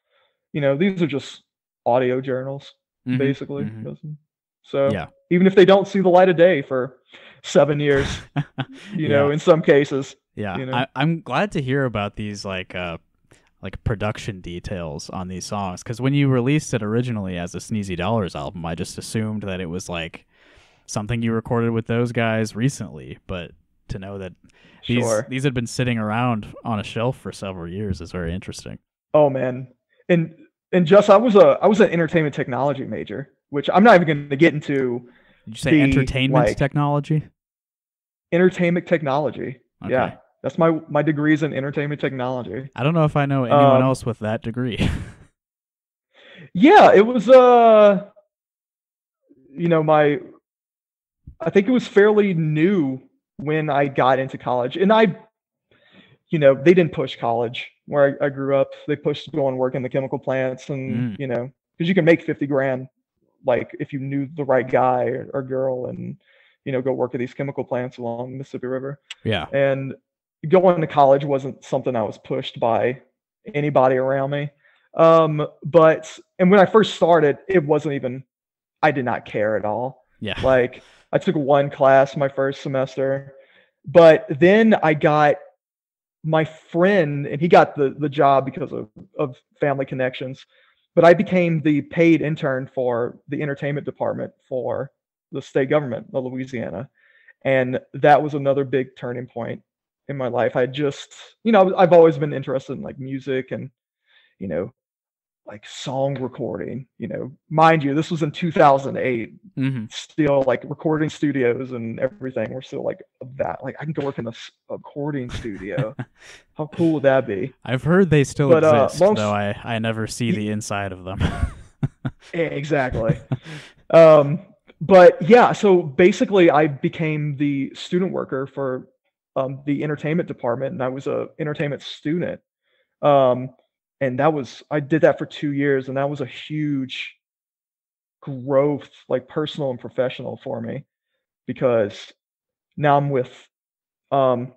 These are just audio journals, basically. So even if they don't see the light of day for 7 years, in some cases. Yeah, I'm glad to hear about these like production details on these songs, because when you released it originally as a Sneezy Dollars album, I just assumed that it was like something you recorded with those guys recently, but to know that these had been sitting around on a shelf for several years is very interesting. Oh man, and just I was an entertainment technology major, which I'm not even going to get into. Did you say entertainment technology? Entertainment technology. Okay. Yeah, that's my degree's in entertainment technology. I don't know if I know anyone else with that degree. Yeah, it was I think it was fairly new when I got into college, and they didn't push college where I grew up. They pushed to go and work in the chemical plants, and because you can make $50,000, like if you knew the right guy or girl, and go work at these chemical plants along the Mississippi River. Yeah, and going to college wasn't something I was pushed by anybody around me. But when I first started, it wasn't even. I did not care at all. Yeah, like I took one class my first semester, but then I got my friend, and he got the job because of family connections. But I became the paid intern for the entertainment department for the state government of Louisiana. And that was another big turning point in my life. I just, I've always been interested in like music and, you know, like song recording, mind you, this was in 2008. Mm-hmm. Still like recording studios and everything. We're still like that. Like I can go work in a recording studio. How cool would that be? I've heard they still But exist, though I never see the inside of them. exactly. But yeah, so basically I became the student worker for the entertainment department, and I was a entertainment student. Um, and I did that for 2 years, and that was a huge growth, like personal and professional for me, because now I'm with, um,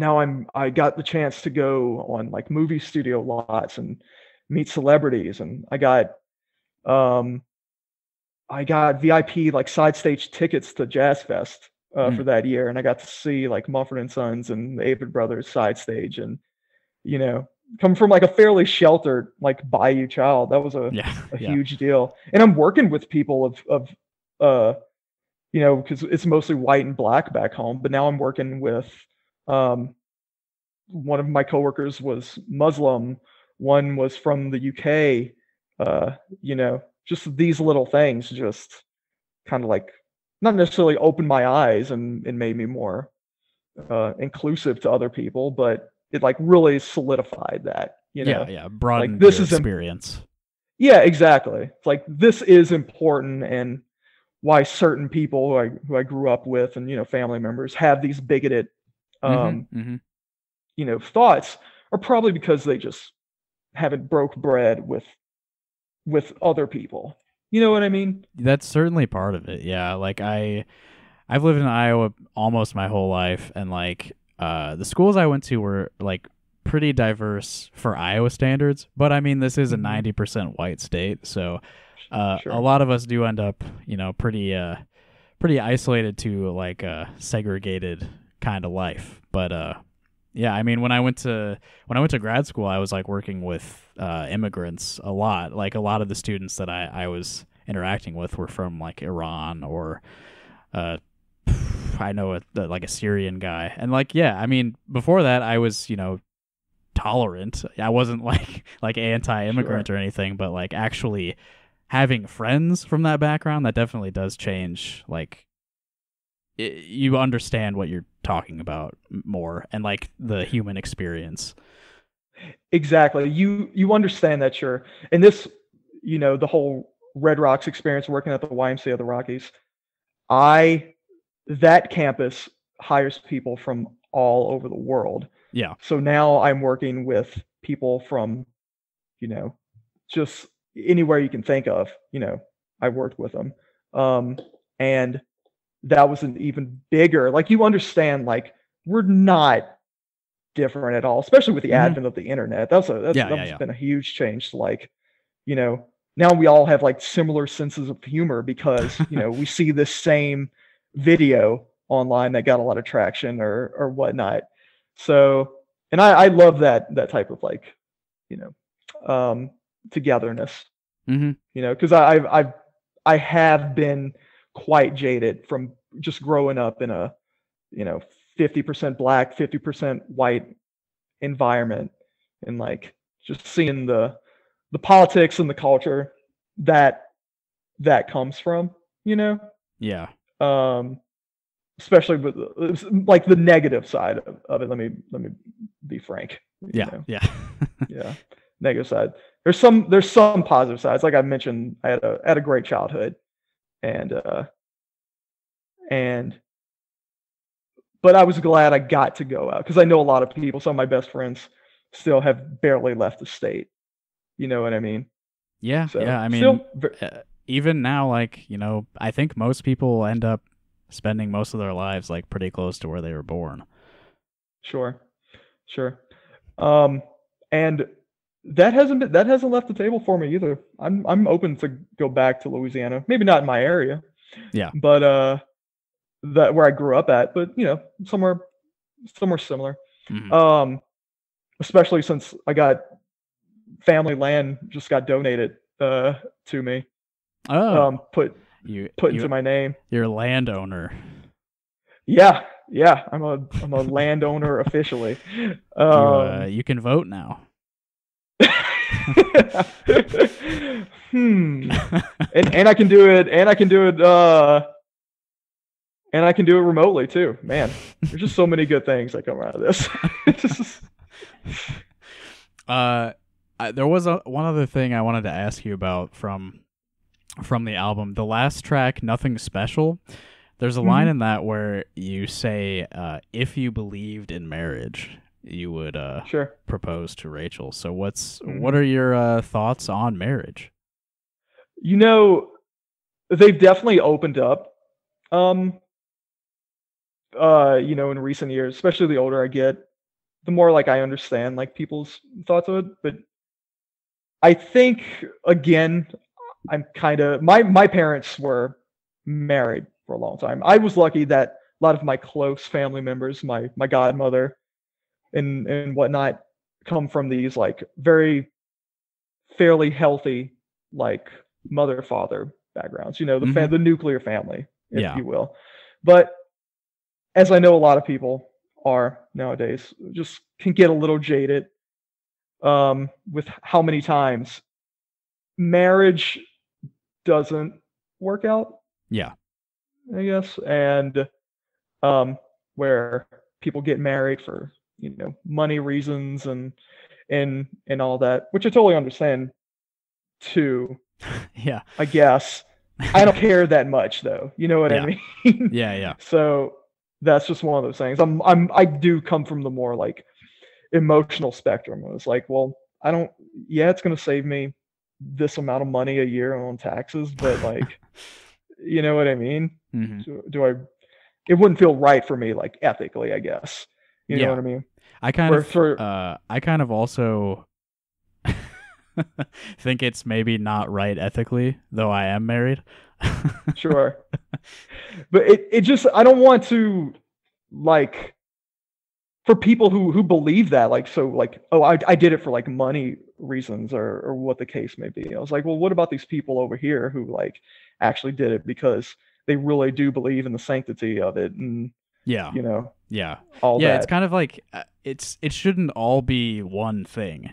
I got the chance to go on like movie studio lots and meet celebrities, and um, I got VIP like side stage tickets to Jazz Fest for that year, and I got to see like Mumford and Sons and the Avett Brothers side stage, and you know, come from like a fairly sheltered like Bayou child, that was a Yeah, yeah. huge deal. And I'm working with people of because it's mostly white and black back home, but now I'm working with um, one of my coworkers was Muslim, one was from the UK. Just these little things just kind of like not necessarily opened my eyes and made me more inclusive to other people, but it like really solidified that, Yeah, yeah. like Broadened this your is experience. yeah, exactly. It's like this is important, and why certain people who I grew up with and family members have these bigoted Mm-hmm. um, Mm-hmm. thoughts are probably because they just haven't broke bread with other people. You know what I mean? That's certainly part of it. Yeah, like I've lived in Iowa almost my whole life, and like the schools I went to were like pretty diverse for Iowa standards. But I mean, this is a Mhm. 90% white state, so a Sure. lot of us do end up, pretty isolated to like a segregated kind of life. But yeah, I mean, when I went to grad school, I was like working with immigrants a lot. Like a lot of the students that I was interacting with were from like Iran or uh, I know like a Syrian guy, and like yeah, I mean before that I was tolerant. I wasn't like anti-immigrant Sure. or anything, but like actually having friends from that background, that definitely does change like you understand what you're talking about more and like the human experience. Exactly. You understand that you're and this, the whole Red Rocks experience working at the YMCA of the Rockies. I That campus hires people from all over the world. Yeah. So now I'm working with people from, you know, just anywhere you can think of, I worked with them. And that was an even bigger, like you understand, like we're not different at all, especially with the Hmm. advent of the internet. That's Yeah, yeah, that's yeah. been a huge change to like, you know, now we all have like similar senses of humor because, we see this same video online that got a lot of traction or whatnot. So, and I love that type of like, you know, togetherness, Hmm. because I have been quite jaded from just growing up in a, you know, 50% black, 50% white environment, and like just seeing the politics and the culture that that comes from, you know, Yeah. um, especially with like the negative side of it. Let me be frank, Yeah. Yeah. yeah, negative side. There's some positive sides. Like I mentioned, I had a great childhood, and and but I was glad I got to go out because I know a lot of people. Some of my best friends still have barely left the state. You know what I mean? Yeah. So Yeah. I mean, still, even now, like, I think most people end up spending most of their lives like pretty close to where they were born. sure, sure. Um, and that hasn't left the table for me either. I'm open to go back to Louisiana. Maybe not in my area, Yeah. but that where I grew up at, but somewhere similar. Hmm. Um, Especially since I got family land just got donated to me, Oh, put you put you into my name. you're a landowner. Yeah, yeah. I'm a landowner officially. You can vote now. And I can do it. And I can do it. And I can do it remotely too. Man, there's just so many good things that come out of this. There was one other thing I wanted to ask you about from the album. The last track, Nothing Special. There's a line in that where you say, if you believed in marriage, you would Sure. propose to Rachel. So what are your thoughts on marriage? You know, they've definitely opened up. In recent years, especially the older I get, the more like I understand like people's thoughts of it. But I think again, I'm kind of my parents were married for a long time. I was lucky that a lot of my close family members, my godmother and whatnot, come from these like very fairly healthy like mother father backgrounds. You know, the nuclear family, if you will. But as I know a lot of people are nowadays, just can get a little jaded with how many times marriage doesn't work out. Yeah. I guess, and where people get married for money reasons and all that, which I totally understand too. Yeah. I guess I don't care that much though. You know what I mean? Yeah. So that's just one of those things. I do come from the more like emotional spectrum. It's like, well, I don't. Yeah, it's gonna save me this amount of money a year on taxes, but like, you know what I mean? Do I? It wouldn't feel right for me, like ethically, I guess. You know what I mean? I kind of also think it's maybe not right ethically, though I am married. Sure. But it just, I don't want to, like, for people who believe that, like, so like, oh, I did it for like money reasons or what the case may be. I was like, well, what about these people over here who like actually did it because they really do believe in the sanctity of it and all that. It's kind of like it shouldn't all be one thing,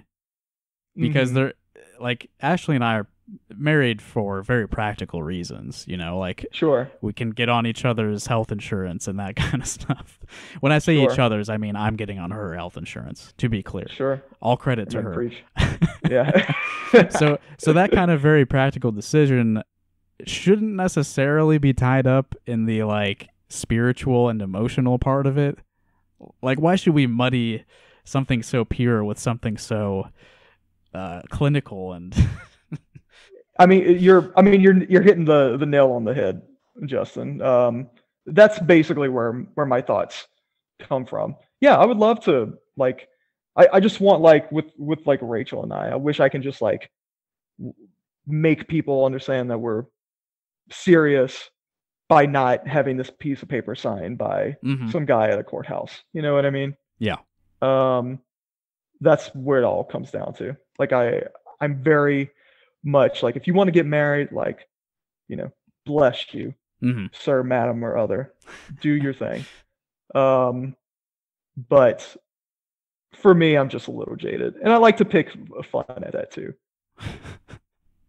because they're like, Ashley and I are married for very practical reasons, like sure, we can get on each other's health insurance and that kind of stuff. When I say each other's, I mean I'm getting on her health insurance, to be clear. Sure. All credit to her. Preach. Yeah. so that kind of very practical decision shouldn't necessarily be tied up in the like spiritual and emotional part of it. Like, why should we muddy something so pure with something so clinical and I mean, you're hitting the nail on the head, Justin. That's basically where my thoughts come from. Yeah, I would love to, like, I just want, like, with like Rachel and I wish I can just like make people understand that we're serious by not having this piece of paper signed by some guy at a courthouse. You know what I mean? Yeah. That's where it all comes down to. Like, I'm very much like, if you want to get married, like, bless you, sir, madam, or other, do your thing. But for me, I'm just a little jaded, and I like to pick fun at that too.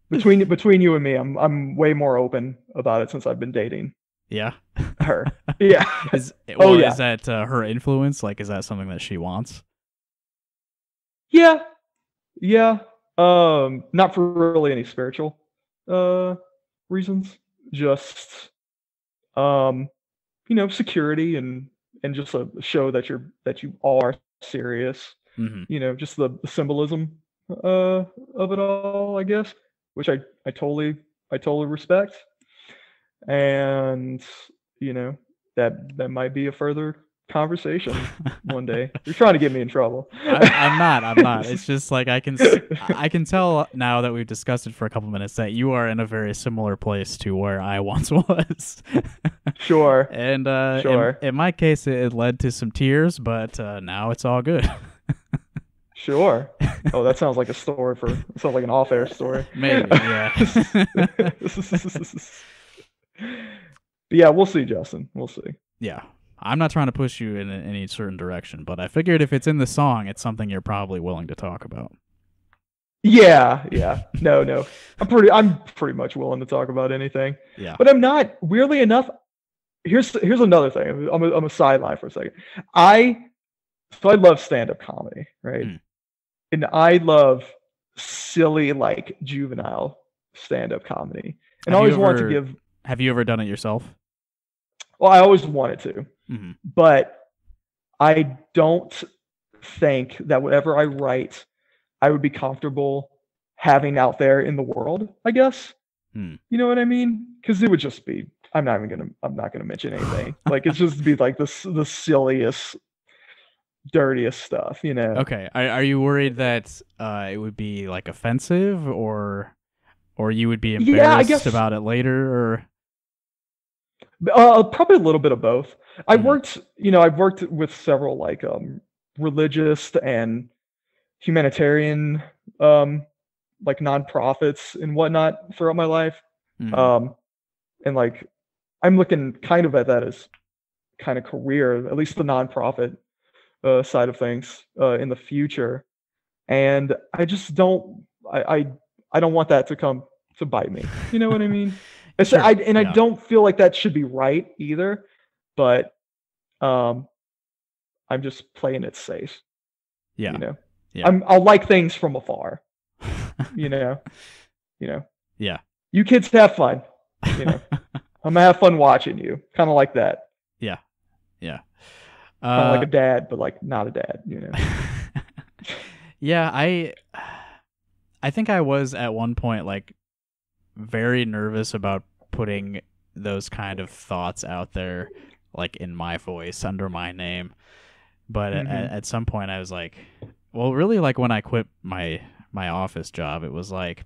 Between you and me, I'm way more open about it since I've been dating. Yeah. Her. Yeah. Is that her influence? Like, is that something that she wants? Yeah. Not for really any spiritual reasons. Just security and just a show that you are serious. Just the symbolism of it all, I guess, which I totally respect. And that might be a further conversation one day. You're trying to get me in trouble. I'm not. It's just like I can tell now that we've discussed it for a couple minutes that you are in a very similar place to where I once was. Sure. And sure. In my case, it led to some tears, but now it's all good. Sure. Oh, that sounds like a story sounds like an off-air story. Maybe, yeah. But yeah, we'll see, Justin. We'll see. Yeah. I'm not trying to push you in any certain direction, but I figured if it's in the song, it's something you're probably willing to talk about. Yeah, yeah. No, no. I'm pretty much willing to talk about anything. Yeah. But I'm not, weirdly enough. Here's another thing. I'm a sideline for a second. I love stand-up comedy, right? Mm. And I love silly, like, juvenile stand-up comedy. And I always wanted to give. Have you ever done it yourself? Well, I always wanted to, Mm-hmm. but I don't think that whatever I write, I would be comfortable having out there in the world, I guess. Hmm. You know what I mean? Because it would just be. I'm not gonna mention anything. Like, it's just be like the silliest, dirtiest stuff, you know. Okay. Are you worried that it would be like offensive, or you would be embarrassed Yeah, I guess about it later, or? probably a little bit of both. I've worked with several like religious and humanitarian like nonprofits and whatnot throughout my life. Mm-hmm. And like I'm looking kind of at that as kind of career, at least the nonprofit side of things in the future. And I just don't I don't want that to come to bite me. You know what I mean? Sure. I Yeah. don't feel like that should be right either, but I'm just playing it safe. Yeah. You know, Yeah. I'll like things from afar. You know, you know. Yeah. You kids have fun. You know, I'm gonna have fun watching you, kind of like that. Yeah. Yeah. Kind of like a dad, but like not a dad. You know. Yeah, I think I was at one point like very nervous about putting those kind of thoughts out there, like in my voice under my name. But at some point I was like, well, really, like when I quit my office job, it was like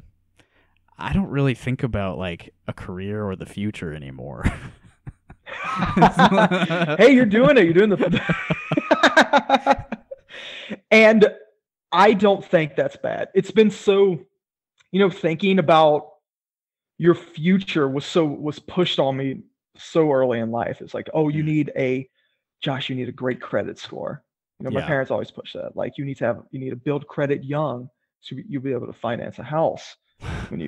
I don't really think about like a career or the future anymore. Hey, you're doing it. You're doing the and I don't think that's bad. It's been so, thinking about your future was pushed on me so early in life. It's like, oh, you need a great credit score. My Yeah. parents always push that. Like, you need to build credit young so you'll be able to finance a house when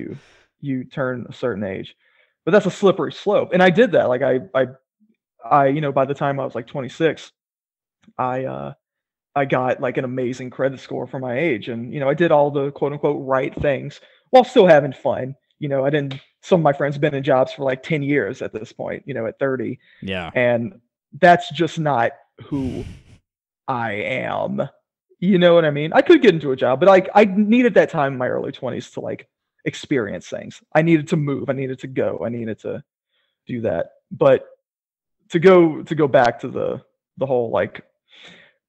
you turn a certain age. But that's a slippery slope. And I did that. Like I by the time I was like 26, I got like an amazing credit score for my age. And, I did all the quote unquote right things while still having fun. Some of my friends have been in jobs for like 10 years at this point, at 30. Yeah. And that's just not who I am. You know what I mean? I could get into a job, but like I needed that time in my early 20s to like experience things. I needed to move. I needed to go. I needed to do that. But to go back to the whole like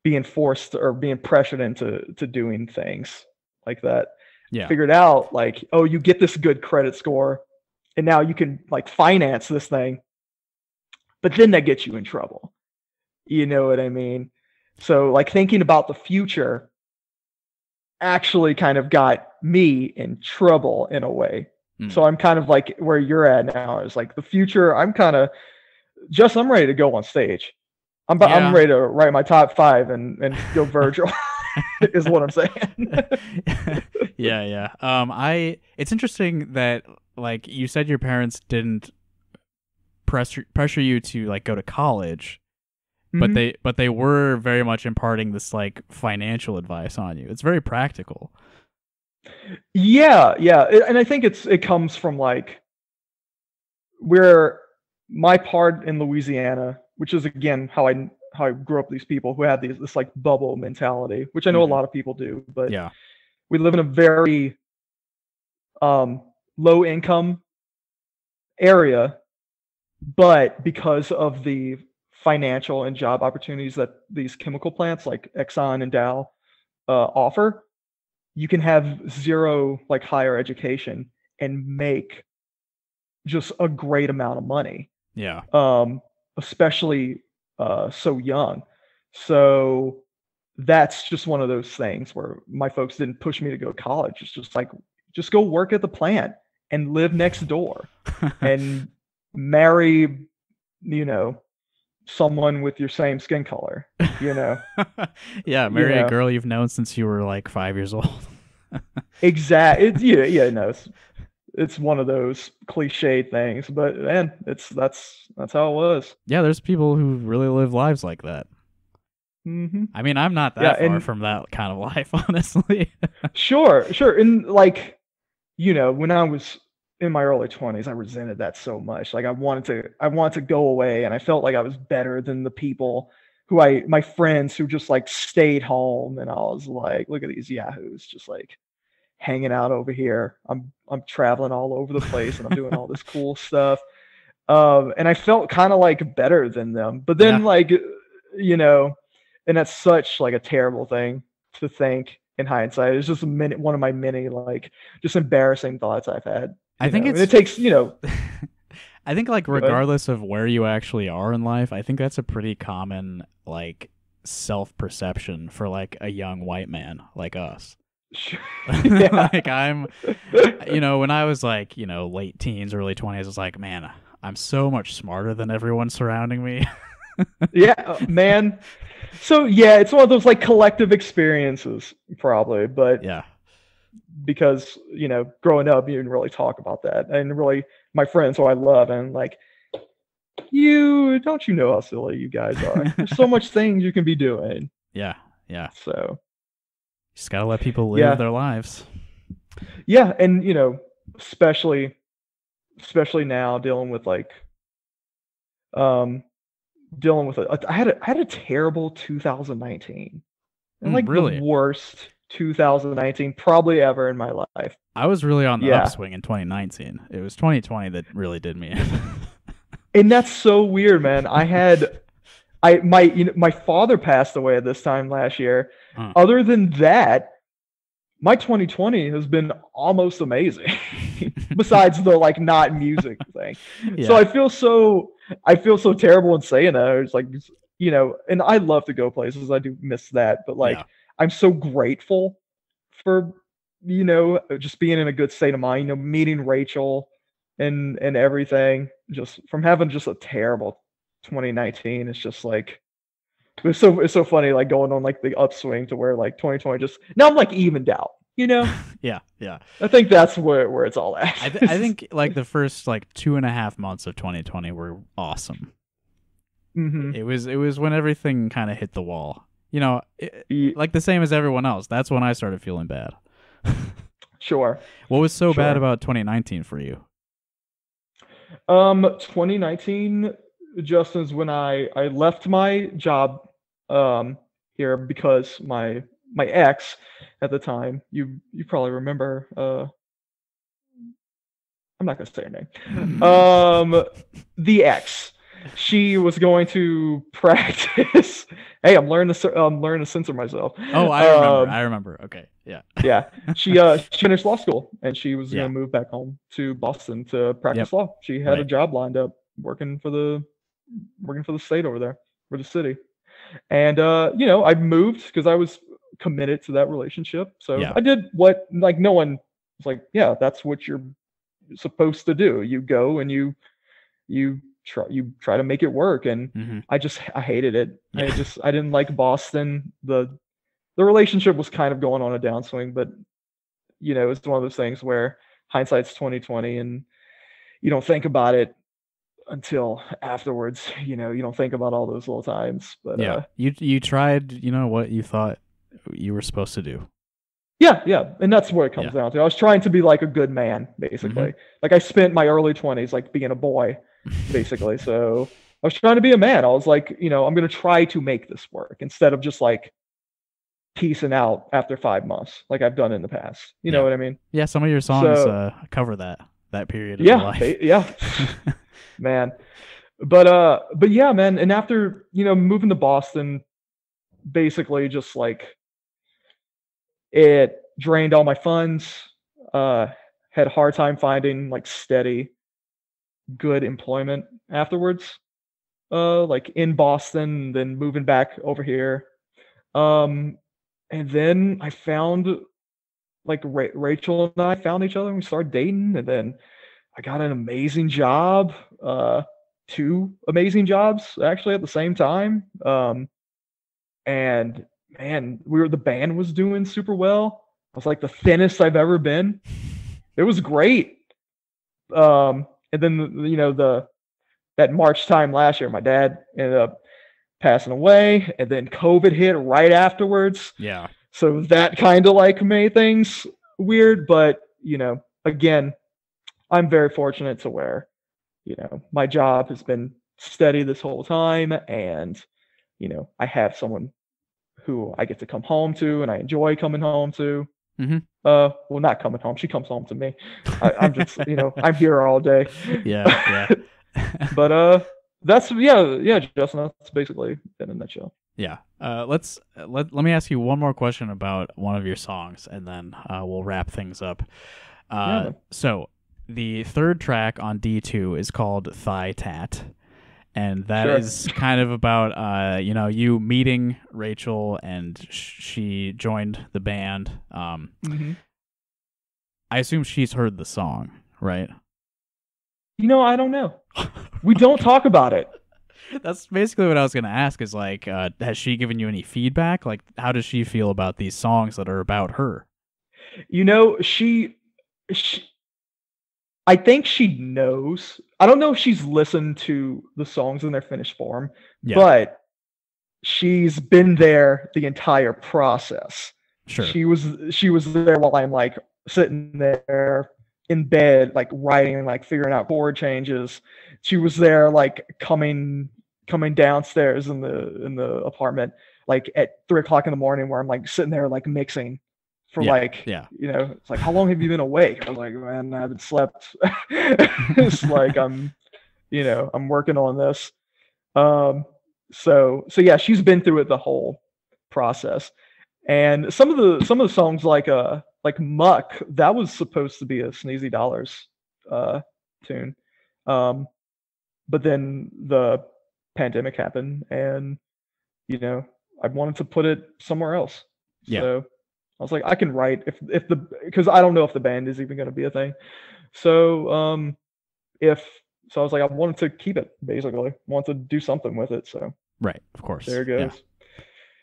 being forced or being pressured into doing things like that. Yeah. Figured out like, oh, you get this good credit score and now you can like finance this thing. But then that gets you in trouble. You know what I mean? So like thinking about the future actually kind of got me in trouble in a way. So I'm kind of like where you're at now is like the future. I'm kind of I'm ready to go on stage. I'm ready to write my top 5 and go Virgil is what I'm saying. Yeah. It's interesting that like you said your parents didn't pressure you to like go to college, but they were very much imparting this like financial advice on you. It's very practical. Yeah. And I think it comes from like where my part in Louisiana, which is again how I grew up with these people who had this like bubble mentality, which I know a lot of people do, but yeah, we live in a very low income area, but because of the financial and job opportunities that these chemical plants like Exxon and Dow offer, you can have zero like higher education and make just a great amount of money. Yeah. Especially so young. So that's just one of those things where my folks didn't push me to go to college. It's just like, just go work at the plant and live next door and marry, someone with your same skin color, you know. Yeah, You marry a know, girl you've known since you were like 5 years old. yeah, yeah, no, it's one of those cliche things, but man, that's how it was. Yeah, there's people who really live lives like that. Hmm. I mean, I'm not Yeah, that far and from that kind of life, honestly. sure, sure, and like, when I was in my early 20s, I resented that so much. Like I wanted to go away, and I felt like I was better than the people my friends who just like stayed home, and I was like, look at these yahoos just like hanging out over here. I'm traveling all over the place and I'm doing all this cool stuff. And I felt kind of like better than them. But Yeah. then like, you know, and that's such like a terrible thing to think in hindsight. It's just one of my many like just embarrassing thoughts I've had. I think And it it's takes, I think like go ahead. regardless of where you actually are in life, I think that's a pretty common like self-perception for like a young white man like us. Yeah. Like when I was like, late teens, early 20s, I was like, man, I'm so much smarter than everyone surrounding me. Yeah, man. So yeah, it's one of those like collective experiences probably, but Yeah. because growing up you didn't really talk about that, and really my friends who I love, and like, you know how silly you guys are. There's so much things you can be doing. Yeah. Yeah. So Just got to let people live yeah, their lives. yeah, and especially now dealing with like um I had a terrible 2019, and like the Really? worst 2019 probably ever in my life. I was really on the Yeah. upswing in 2019. It was 2020 that really did me in. And that's so weird, man. My father passed away at this time last year. Huh. Other than that, my 2020 has been almost amazing. Besides the like not music thing. So Yeah. I feel so terrible in saying that. It's like, and I love to go places. I do miss that, but Yeah. like I'm so grateful for just being in a good state of mind, meeting Rachel and everything. Just from having just a terrible 2019, it's just like it's so funny, like going on like the upswing to where like 2020 just now I'm like evened out. Yeah. Yeah. I think that's where it's all at. I think like the first like 2.5 months of 2020 were awesome. Hmm. It was when everything kind of hit the wall. Yeah, Like the same as everyone else. That's when I started feeling bad. sure, What was so bad sure. about 2019 for you? 2019, Justin's when I left my job here because my ex at the time, you probably remember, I'm not gonna say her name. The ex. She was going to practice. Hey, I'm learning to censor myself. Oh, I remember. I remember. Okay. Yeah. Yeah, she finished law school, and she was Yeah. gonna move back home to Boston to Yep. practice law. She had a Right. job lined up working for the state over there, for the city. And I moved because I was committed to that relationship. So Yeah. I did what like no one was like, yeah, that's what you're supposed to do. You go and you try to make it work. And Hmm. I hated it. Yeah. I didn't like Boston. The relationship was kind of going on a downswing, but it's one of those things where hindsight's 2020, and you don't think about it until afterwards. You don't think about all those little times. But Yeah. You tried, what you thought you were supposed to do. yeah, yeah, and that's what it Yeah. comes down to. I was trying to be like a good man, Hmm. basically. Like I spent my early 20s like being a boy, basically. So I was trying to be a man. I was like, I'm gonna try to make this work instead of just like piecing out after 5 months, like I've done in the past. You know Yeah. what I mean? Yeah, some of your songs So cover that period of your yeah, life. yeah, man. But yeah, man. And after moving to Boston, basically just like it drained all my funds. Uh, had a hard time finding like steady, good employment afterwards. Like in Boston, then moving back over here. Um, and then I found like Rachel and I found each other and we started dating, and then I got an amazing job. two amazing jobs actually at the same time. And man, the band was doing super well. I was like the thinnest I've ever been. It was great. And then that March time last year, my dad ended up passing away, and then COVID hit right afterwards. Yeah. So that kind of like made things weird, but again, I'm very fortunate to where, my job has been steady this whole time, and I have someone who I get to come home to, and I enjoy coming home to. Mm-hmm. Well, not coming home. She comes home to me. I'm just, I'm here all day. Yeah. But that's Justin. That's basically in a nutshell. Yeah. Let me ask you one more question about one of your songs, and then we'll wrap things up. So the third track on D2 is called Thigh Tat, and that is kind of about you meeting Rachel, and she joined the band. I assume she's heard the song, right? I don't know. We don't talk about it. That's basically what I was going to ask is like, has she given you any feedback? Like, how does she feel about these songs that are about her? She I think she knows. I don't know if she's listened to the songs in their finished form, but she's been there the entire process. Sure. She was there while I'm like sitting there in bed, like writing, like figuring out chord changes. She was there like coming downstairs in the apartment like at 3:00 in the morning, where I'm like sitting there like mixing for it's like, how long have you been awake? I was like, man, I haven't slept. It's like I'm working on this. So yeah, she's been through it the whole process. And some of the songs like Muck, that was supposed to be a Sneezy Dollars tune. But then the pandemic happened, and I wanted to put it somewhere else. Yeah. So I was like, I can write because I don't know if the band is even going to be a thing. So I was like, I wanted to keep it, basically. Want to do something with it. So right, of course. There it goes.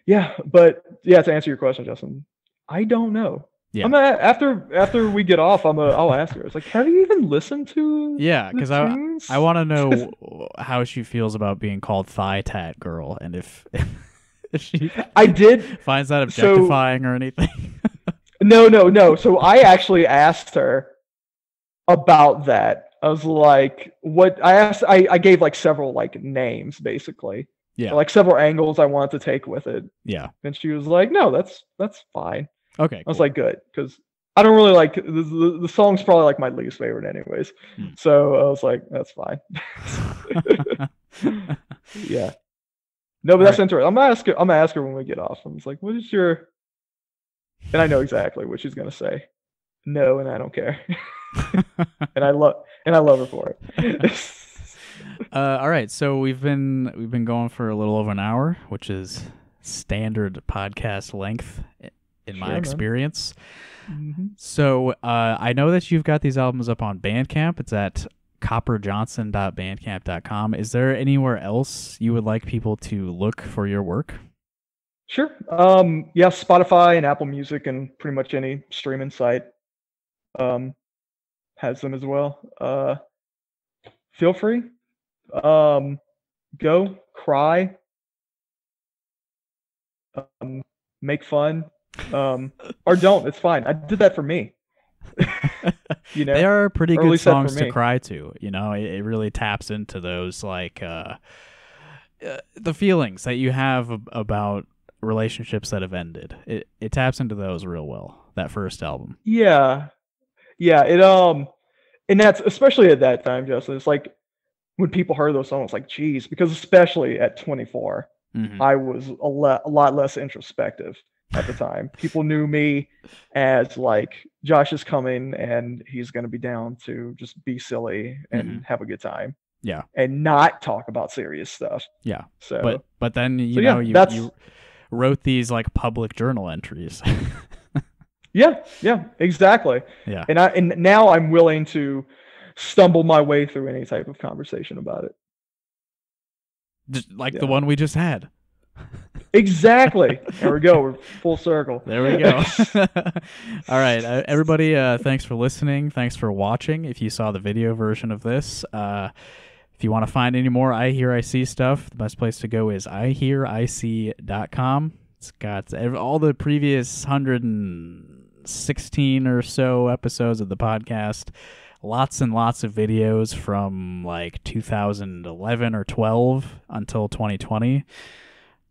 Yeah, but to answer your question, Justin, I don't know. Yeah. After we get off, I'll ask her. It's like, have you even listened to? Yeah, because I want to know how she feels about being called Thigh Tat Girl, and if she finds that objectifying or anything. No. So I actually asked her about that. I was like, what? I asked. I gave like several like names, basically. Yeah. Like several angles I wanted to take with it. Yeah. And she was like, no, that's fine. Okay. I was like, good, because I don't really like the song's probably like my least favorite anyways. So I was like, that's fine. Yeah. No, but that's interesting. I'm gonna ask her when we get off. I'm just like, what is your? And I know exactly what she's gonna say. No, and I don't care. and I love her for it. All right, so we've been going for a little over an hour, which is standard podcast length in my experience. Mm-hmm. So I know that you've got these albums up on Bandcamp. It's at copperjohnson.bandcamp.com. Is there anywhere else you would like people to look for your work? Sure. Spotify and Apple Music and pretty much any streaming site has them as well. Feel free. Go cry, make fun, or don't. It's fine. I did that for me. They are pretty good songs to cry to. It really taps into those like the feelings that you have about relationships that have ended. It taps into those real well. That first album. Yeah. It and that's especially at that time, Justin. It's like when people heard those songs, like, geez, because especially at 24, I was a lot less introspective at the time. People knew me as like, Josh is coming and he's going to be down to just be silly and have a good time. Yeah. And not talk about serious stuff. Yeah. So, but then, you wrote these like public journal entries. Yeah, exactly. Yeah. And now I'm willing to stumble my way through any type of conversation about it. just like the one we just had. Exactly. There we go. We're full circle. There we go. All right, everybody. Thanks for listening. Thanks for watching. If you saw the video version of this, if you want to find any more iHearIC stuff, the best place to go is iHearIC.com. It's got all the previous 116 or so episodes of the podcast. Lots and lots of videos from like 2011 or 12 until 2020.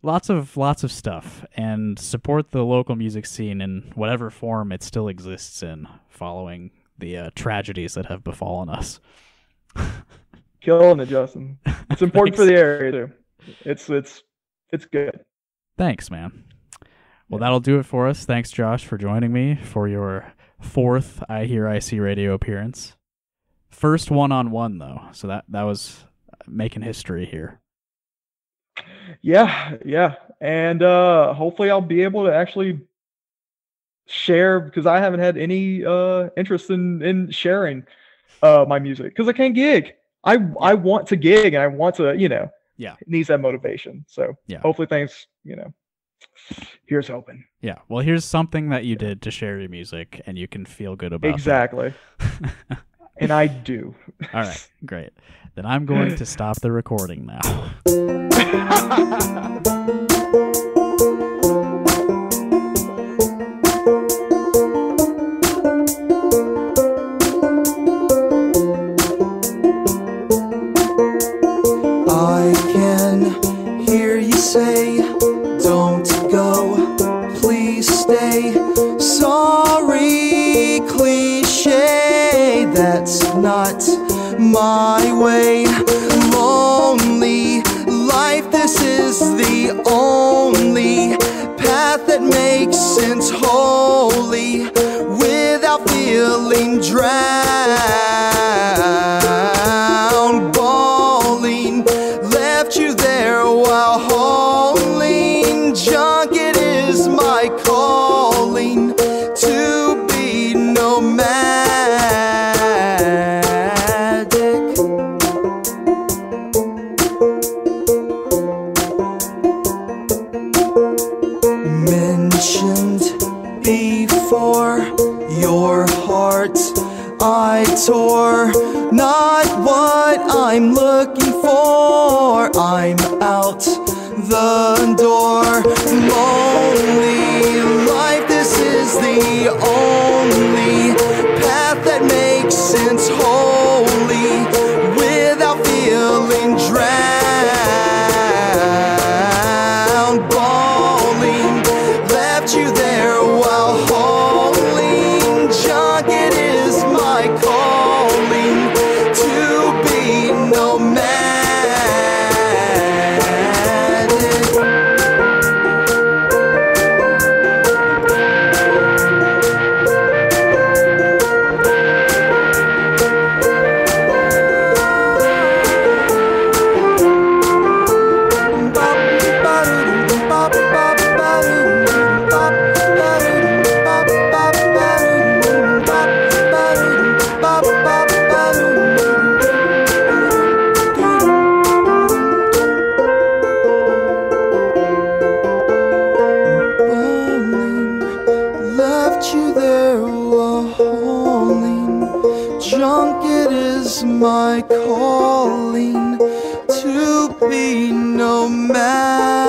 Lots of stuff, and support the local music scene in whatever form it still exists in, following the tragedies that have befallen us. Killing it, Justin. It's important for the area too. It's good. Thanks, man. Well, that'll do it for us. Thanks, Josh, for joining me for your 4th iHearIC radio appearance. First one-on-one, though, so that was making history here. Yeah. And hopefully I'll be able to actually share, because I haven't had any interest in sharing my music, because I can't gig. I want to gig, and I want to, it needs that motivation. So hopefully things, here's hoping. Yeah. Well, here's something that you did to share your music, and you can feel good about exactly. And I do. All right, great. Then I'm going to stop the recording now. I can hear you say, don't go, please stay. Sorry, cliche, that's not my way. Lonely life, this is the only path that makes sense wholly, without feeling drowned. Bawling, left you there while hauling junk. It is my calling to be nomadic. Mentioned before, your heart I tore, not what I'm looking for. I'm out the door. Lonely life, this is the only path that makes sense wholly, without feeling drowned. Bawling, left you there while hauling junk. It is my calling to be nomadic. Left you there while hauling junk. It is my calling to be nomadic.